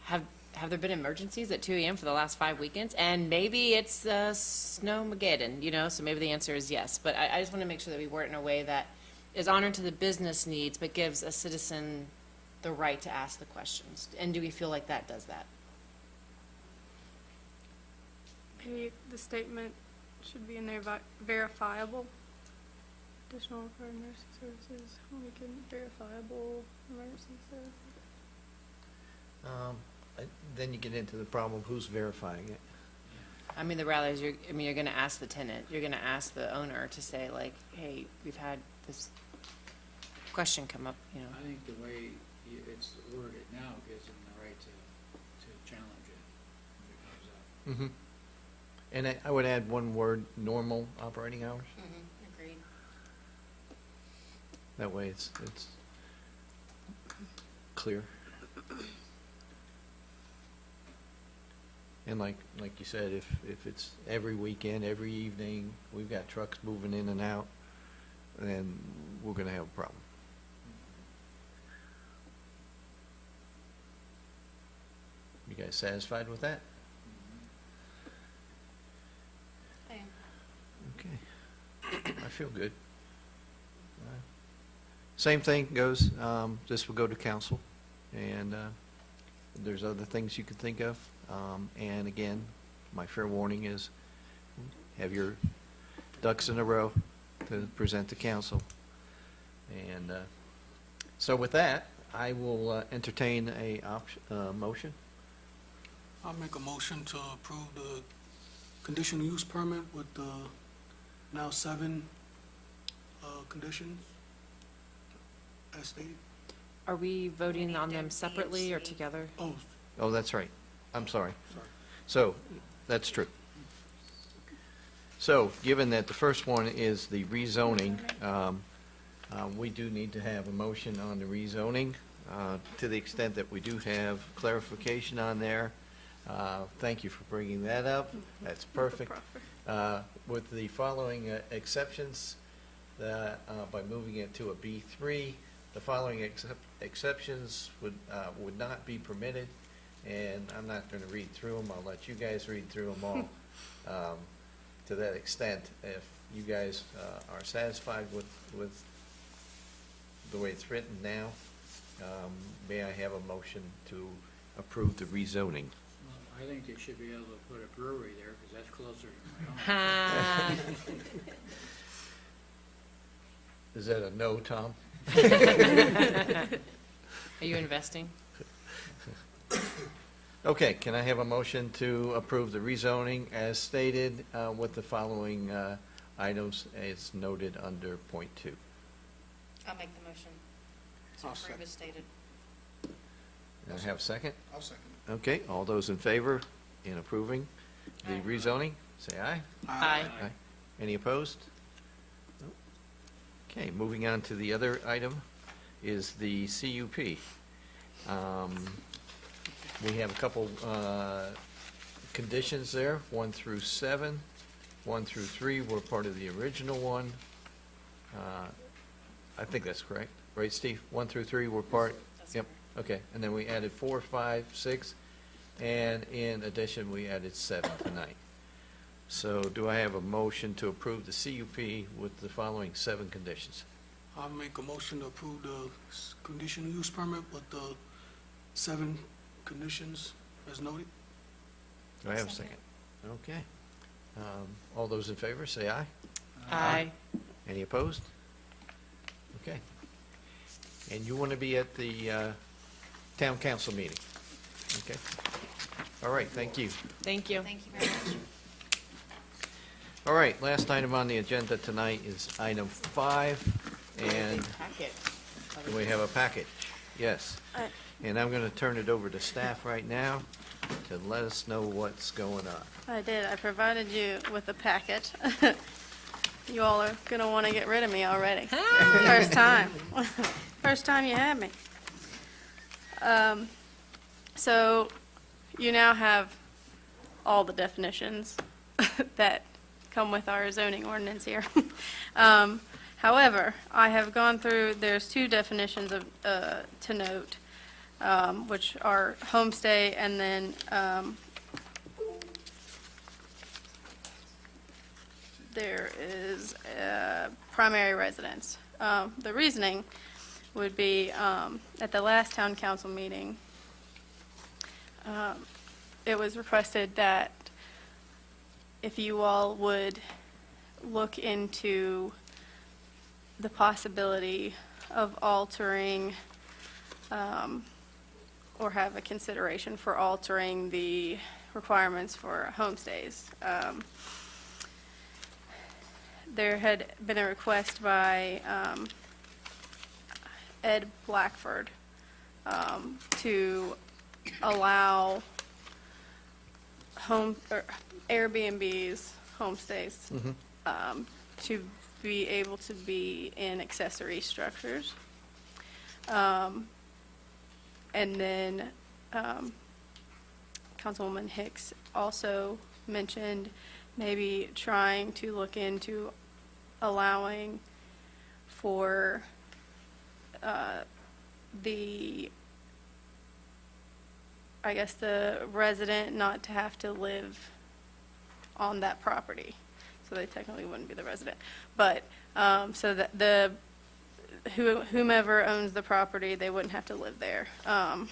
have there been emergencies at 2 a.m. for the last 5 weekends? And maybe it's Snowmageddon, so maybe the answer is yes. But I just want to make sure that we word it in a way that is honored to the business needs, but gives a citizen the right to ask the questions. And do we feel like that does that? Maybe the statement should be in there, verifiable. Additional required emergency services, weekend verifiable emergency services. Then you get into the problem of who's verifying it. I mean, the rally is, you're going to ask the tenant, you're going to ask the owner to say, like, hey, we've had this question come up, I think the way it's worded now gives them the right to challenge it when it comes up. And I would add one word, normal operating hours. Agreed. That way it's clear. And like you said, if it's every weekend, every evening, we've got trucks moving in and out, then we're gonna have a problem. You guys satisfied with that? I am. Okay. I feel good. Same thing goes, this will go to council, and there's other things you can think of. And again, my fair warning is, have your ducks in a row to present to council. And so with that, I will entertain a motion. I'll make a motion to approve the conditional use permit with the now 7 conditions as stated. Are we voting on them separately or together? Oh, that's right. I'm sorry. Sorry. So, that's true. So, given that the first one is the rezoning, We do need to have a motion on the rezoning, to the extent that we do have clarification on there. Thank you for bringing that up. That's perfect. With the following exceptions, by moving it to a B3, the following exceptions would not be permitted, and I'm not going to read through them. I'll let you guys read through them all. To that extent, if you guys are satisfied with the way it's written now, may I have a motion to approve the rezoning? Well, I think they should be able to put a brewery there, because that's closer to my home. Is that a no, Tom? Are you investing? Okay, can I have a motion to approve the rezoning as stated with the following items as noted under point 2? I'll make the motion to I'll approve second. as stated. And I have a second? I'll second. Okay, all those in favor in approving the Aye. rezoning, say aye. Aye. Aye. Any opposed? No. Okay, moving on to the other item is the CUP. We have a couple conditions there, 1 through 7. 1 through 3 were part of the original one. I think that's correct, right, Steve? 1 through 3 were part? That's Yep, okay. And then we added 4, 5, 6, and in addition, we added 7 tonight. So do I have a motion to approve the CUP with the following 7 conditions? I'll make a motion to approve the conditional use permit with the 7 conditions as noted. Do I have a second? Okay. All those in favor, say aye. Aye. Any opposed? Okay. And you want to be at the town council meeting? Okay. All right, thank you. Thank you. Thank you very much. All right, last item on the agenda tonight is item 5, and Packet. we have a package, yes. And I'm going to turn it over to staff right now to let us know what's going on. I did. I provided you with a packet. You all are going to want to get rid of me already. First time. First time you had me. So you now have all the definitions that come with our zoning ordinance here. However, I have gone through, there's 2 definitions of, to note, which are homestay and then there is primary residence. The reasoning would be, at the last town council meeting, it was requested that if you all would look into the possibility of altering, or have a consideration for altering the requirements for homestays. There had been a request by Ed Blackford to allow Airbnbs, homestays, to be able to be in accessory structures. And then Councilwoman Hicks also mentioned maybe trying to look into allowing for the resident not to have to live on that property. So they technically wouldn't be the resident. But, so that whomever owns the property, they wouldn't have to live there. On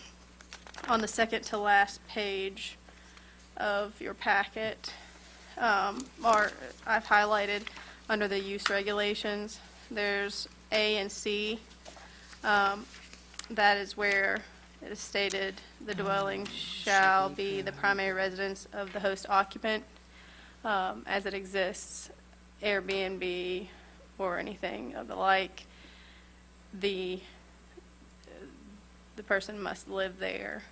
the second to last page of your packet, I've highlighted under the use regulations, there's A and C. That is where it is stated, the dwelling shall be the primary residence of the host occupant, as it exists, Airbnb or anything of the like. The person must live there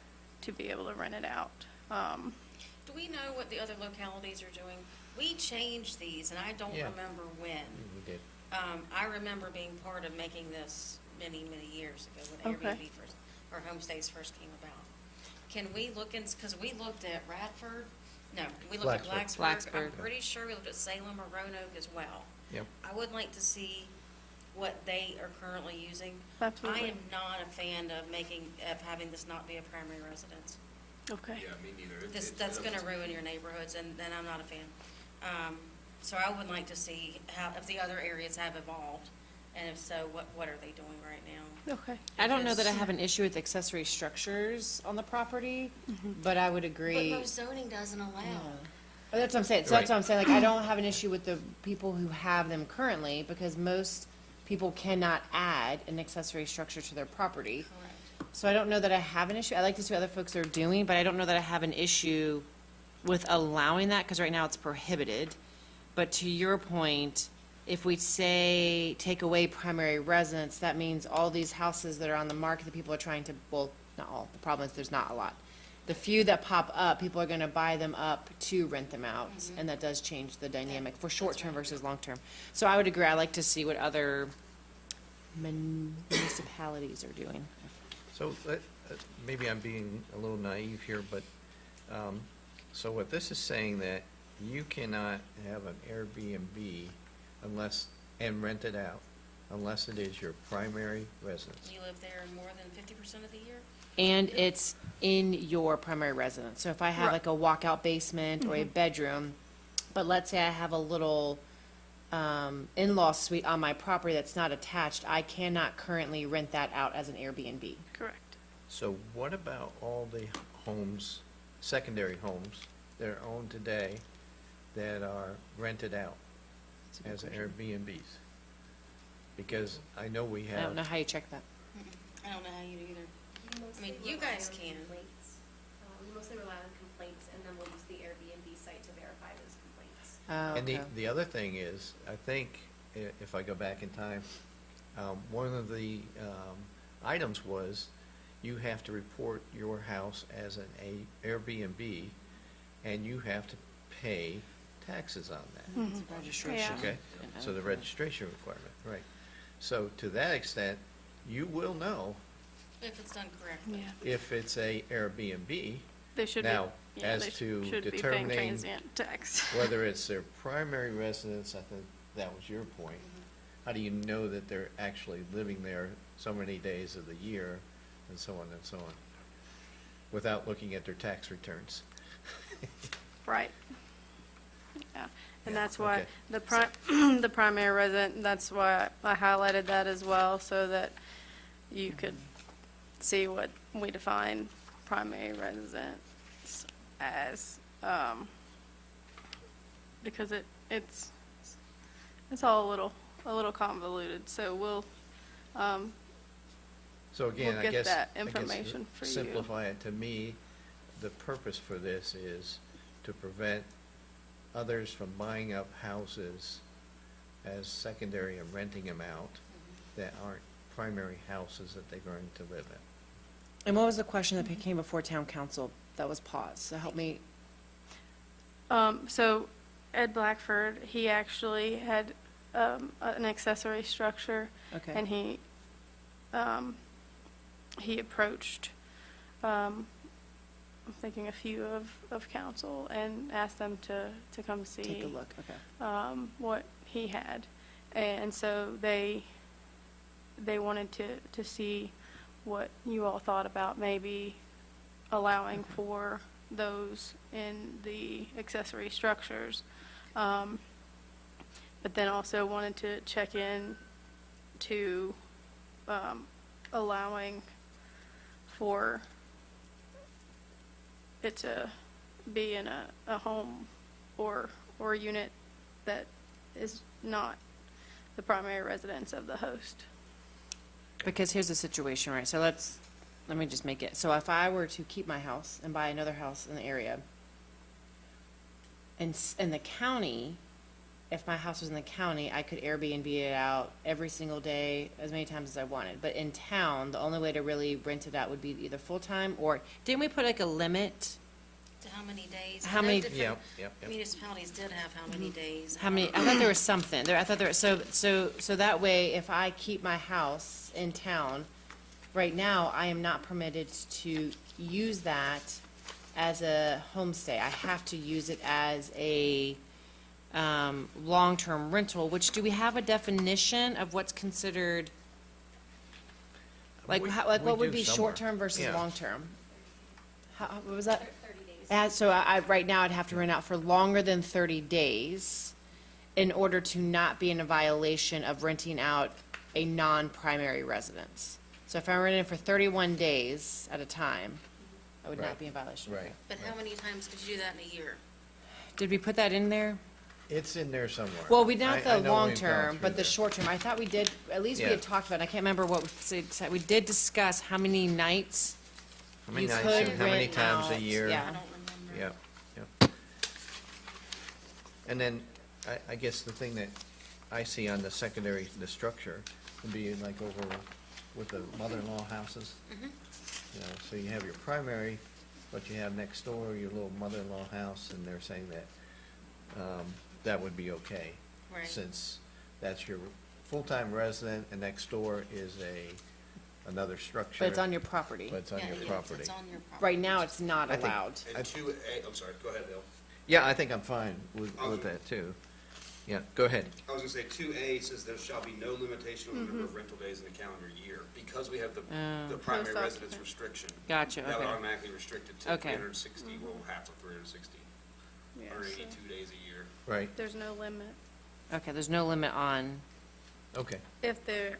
to be able to rent it out. Do we know what the other localities are doing? We changed these, and I don't Yeah. remember when. We did. I remember being part of making this many, many years ago when Okay. Airbnb first, or homestays first came about. Can we look in, because we looked at Radford, no, we looked at Blacksburg. Blacksburg. I'm Blacksburg. pretty sure we looked at Salem or Roanoke as well. Yep. I would like to see what they are currently using. Absolutely. I am not a fan of having this not be a primary residence. Okay. Yeah, me neither. That's gonna ruin your neighborhoods, and I'm not a fan. So I would like to see if the other areas have evolved, and if so, what are they doing right now? Okay. I don't know that I have an issue with accessory structures on the property, but I would But agree. most zoning doesn't allow. Oh, that's what I'm saying. So that's what I'm saying. Like, I don't have an issue with the people who have them currently, because most people cannot add an accessory structure to their property. Correct. So I don't know that I have an issue. I like to see what other folks are doing, but I don't know that I have an issue with allowing that, because right now it's prohibited. But to your point, if we say take away primary residence, that means all these houses that are on the market that people are trying to, well, not all, the problem is there's not a lot. The few that pop up, people are gonna buy them up to rent them out, and that does change the dynamic for short-term versus long-term. So I would agree, I like to see what other municipalities are doing. So maybe I'm being a little naive here, but, so what this is saying that you cannot have an Airbnb and rent it out unless it is your primary residence. You live there more than 50% of the year? And it's in your primary residence. So if I have Right. like a walkout basement or a bedroom, but let's say I have a little in-law suite on my property that's not attached, I cannot currently rent that out as an Airbnb. Correct. So what about all the homes, secondary homes that are owned today that are rented out That's a good as question. Airbnbs? Because I know we I don't know have, how you check that. I don't know how you do either. Mostly mean, you rely guys on can. complaints. We mostly rely on complaints, and then we'll use the Airbnb site to verify those complaints. Oh, and okay. the other thing is, I think, if I go back in time, one of the items was you have to report your house as an Airbnb, and you have to pay taxes on that. It's a registration. Yeah. Okay, so the registration requirement, right. So to that extent, you will know If it's done correctly. Yeah. if it's a Airbnb, They should be. Now, yeah, as they to should be paying determining transient tax. whether it's their primary residence, I think that was your point. How do you know that they're actually living there so many days of the year, and so on and so on, without looking at their tax returns? Right. Yeah, and that's okay. why the primary resident, that's why I highlighted that as well, so that you could see what we define primary residence as, because it's all a little convoluted, so we'll, So again, We'll I get guess. that I guess information for you. Simplify it, to me, the purpose for this is to prevent others from buying up houses as secondary and renting them out that aren't primary houses that they're going to live in. And what was the question that came before town council that was paused? So help me. So Ed Blackford, he actually had an accessory structure, Okay. and he approached, I'm thinking a few of council, and asked them to come see. Take a look, okay. What he had. And so they wanted to see what you all thought about maybe allowing for those in the accessory structures. But then also wanted to check in to allowing for it to be in a home or a unit that is not the primary residence of the host. Because here's the situation, right? So let me just make it. So if I were to keep my house and buy another house in the area, and in the county, if my house was in the county, I could Airbnb it out every single day, as many times as I wanted. But in town, the only way to really rent it out would be either full-time or, didn't we put like a limit To how many days? How I know many- different Yep, yep, yep. Municipalities did have how many days? How many, I thought there was something, there, I thought there, so that way, if I keep my house in town, right now, I am not permitted to use that as a homestay. I have to use it as a, long-term rental, which, do we have a definition of what's considered? Like, We- like we what would do be somewhere. short-term versus Yeah. long-term? What was that? 30 days. So right now, I'd have to rent out for longer than 30 days in order to not be in a violation of renting out a non-primary residence. So if I'm renting for 31 days at a time, I would Right. not be in violation. Right. But how many times could you do that in a year? Did we put that in there? It's in there somewhere. Well, we I- not I the know we've gone long-term, through but the this. short-term. I thought we did, at least we Yeah. had talked about it. I can't remember what we said. We did discuss how many nights How many you nights could and how many rent times a out, year? yeah. I don't remember. Yep, yep. And then, I guess the thing that I see on the secondary, the structure, would be like over with the mother-in-law houses. Mhm. You know, so you have your primary, but you have next door your little mother-in-law house, and they're saying that, that would be okay. Right. Since that's your full-time resident, and next door is another structure. But it's on your property. But it's on Yeah, your yes, property. it's on your property. Right now, it's not I think- allowed. And 2A, I'm sorry, go ahead, Bill. Yeah, I think I'm fine with that, too. Yeah, go ahead. I was gonna say, 2A says there shall be no limitation on the number of rental days in a calendar year. Because we have the primary Post residence occupant. restriction. Gotcha, That would okay. automatically restrict it to Okay. 360, well, half of 360, Yeah, or so 82 days a year. Right, there's no limit Okay, there's no limit on, okay. if they're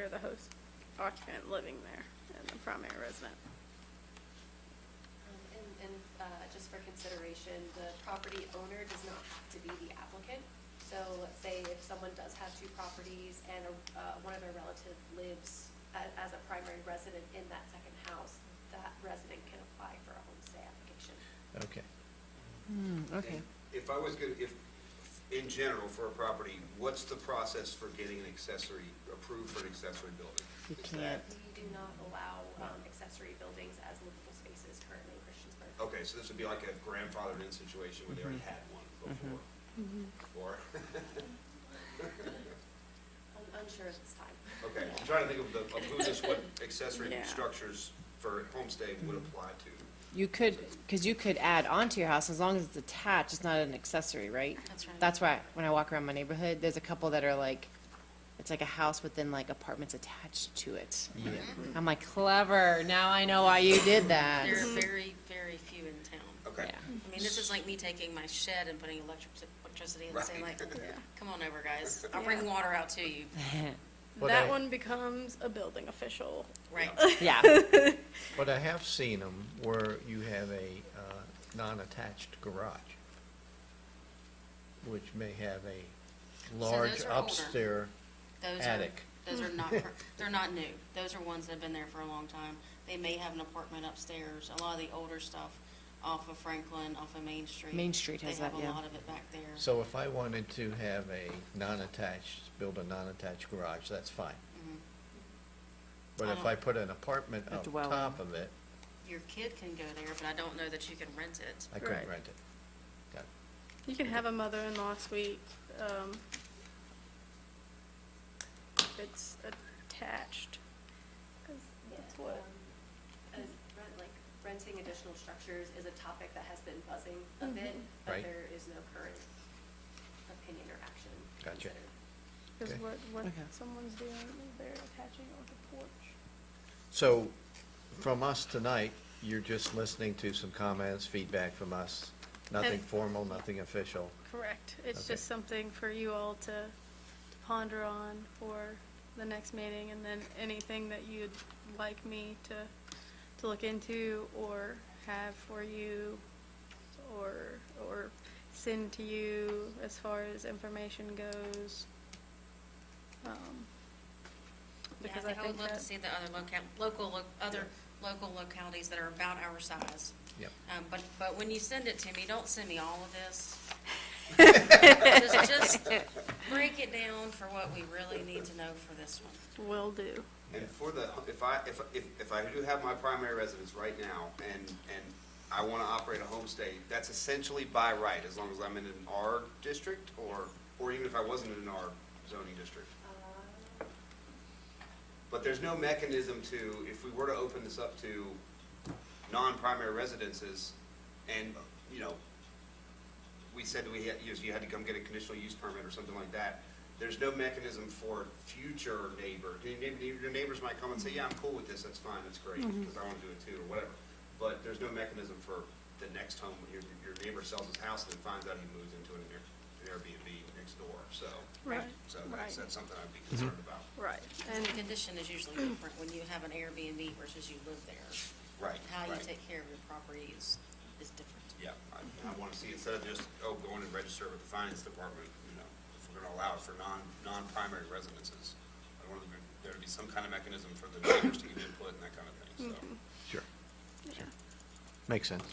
the host occupant living there and the primary resident. And just for consideration, the property owner does not have to be the applicant. So let's say if someone does have two properties and one of their relatives lives as a primary resident in that second house, that resident can apply for a homestay application. Okay. okay. If I was gonna, in general, for a property, what's the process for getting an accessory, approved for an accessory building? You Is can't. that- We do not allow accessory buildings as livable spaces currently in Christiansburg. Okay, so this would be like a grandfathered in situation where they already had one before. Or, Unsure at this time. okay, I'm trying to think of who this, what accessory Yeah. structures for homestay would apply to. You could, because you could add onto your house as long as it's attached, it's not an accessory, right? That's right. That's why, when I walk around my neighborhood, there's a couple that are like, it's like a house with then like apartments attached to it. Yeah. I'm like, clever, now I know why you did that. There are very, very few in town. Okay. Yeah. I mean, this is like me taking my shed and putting electricity and saying like, come on over, guys. I'll bring water out to you. But That I- one becomes a building official. Right. Yeah, But I have seen them where you have a non-attached garage, which may have a large those are older. upstairs Those attic. Those are not, they're not new. Those are ones that have been there for a long time. They may have an apartment upstairs. A lot of the older stuff off of Franklin, off of Main Street. Main Street has that, They yeah. have a lot of it back there. So if I wanted to have a non-attached, build a non-attached garage, that's fine. Mhm. But if I put an apartment A up dwelling. top of it, Your kid can go there, but I don't know that you can rent it. I couldn't Right. rent it. Got it. You can have a mother-in-law suite, if it's attached. 'Cause that's what, Renting additional structures is a topic that has been buzzing a bit, but Right. there is no current opinion or action. Gotcha. considered. is Okay. what Okay. someone's doing, is they're attaching it with a porch. So, from us tonight, you're just listening to some comments, feedback from us, nothing And- formal, nothing official. Correct. It's Okay. just something for you all to ponder on for the next meeting, and then anything that you'd like me to look into or have for you or send to you as far as information goes. Yeah, I Because think I would love to that- see the other local localities that are about our size. Yep. But when you send it to me, don't send me all of this. Just break it down for what we really need to know for this one. Will do. And for the, if I do have my primary residence right now, and I want to operate a homestay, that's essentially by right, as long as I'm in an R district, or even if I wasn't in an R zoning district. But there's no mechanism to, if we were to open this up to non-primary residences, and, you know, we said you had to come get a conditional use permit or something like that, there's no mechanism for future neighbor. Your neighbors might come and say, yeah, I'm cool with this, that's fine, that's great, because I want to do it too, or whatever. But there's no mechanism for the next home, when your neighbor sells his house and then finds out he moves into an Airbnb next door, so. Right, So right. that's something I'd be concerned about. Right. And the condition is usually different when you have an Airbnb versus you live there. Right, How you right. take care of your property is different. Yeah, I want to see, instead of just, going and register with the finance department, you know, if we're going to allow it for non-primary residences, I want there to be some kind of mechanism for the neighbors to give input and that kind of thing, so. Sure. Yeah. Makes sense.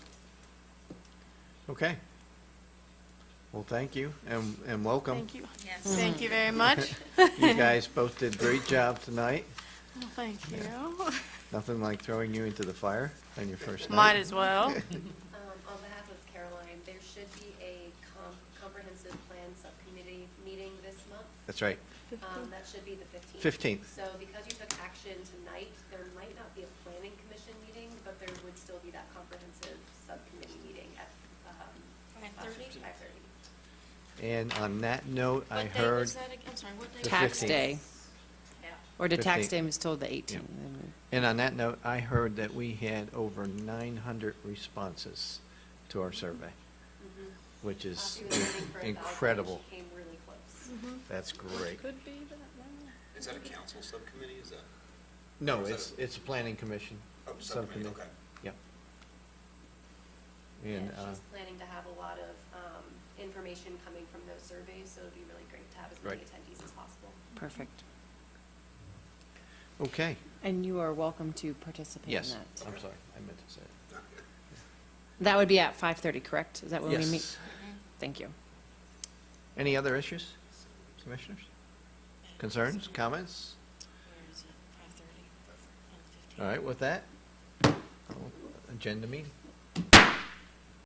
Okay. Well, thank you, and welcome. Thank you. Yes. Thank you very much. You guys both did a great job tonight. Well, thank you. Nothing like throwing you into the fire on your first night. Might as well. On behalf of Caroline, there should be a comprehensive plan subcommittee meeting this month. That's right. That should be the 15th. 15th. So because you took action tonight, there might not be a planning commission meeting, but there would still be that comprehensive subcommittee meeting at 5:30? 5:30. And on that note, I What day heard, was that again? I'm sorry, what day? The Tax 15th. day, Yeah. or the tax 15th. day was told the 18th. and on that note, I heard that we had over 900 responses to our survey, which is She was aiming for 1,000, incredible. She came really close. That's great. Could be, but no. Is that a council subcommittee, is that? No, Or is it's a planning commission. Oh, subcommittee, okay. Yep. Yeah, And, she's planning to have a lot of information coming from those surveys, so it'd be really great to have as many Right. attendees as possible. Perfect. okay, And you are welcome to participate in yes, that. I'm sorry, I meant to say it. That would be at 5:30, correct? Is that when we meet? Yes. Thank you. Any other issues, commissioners? Concerns, comments? Where is it? 5:30 on the 15th. All right, with that, agenda meeting.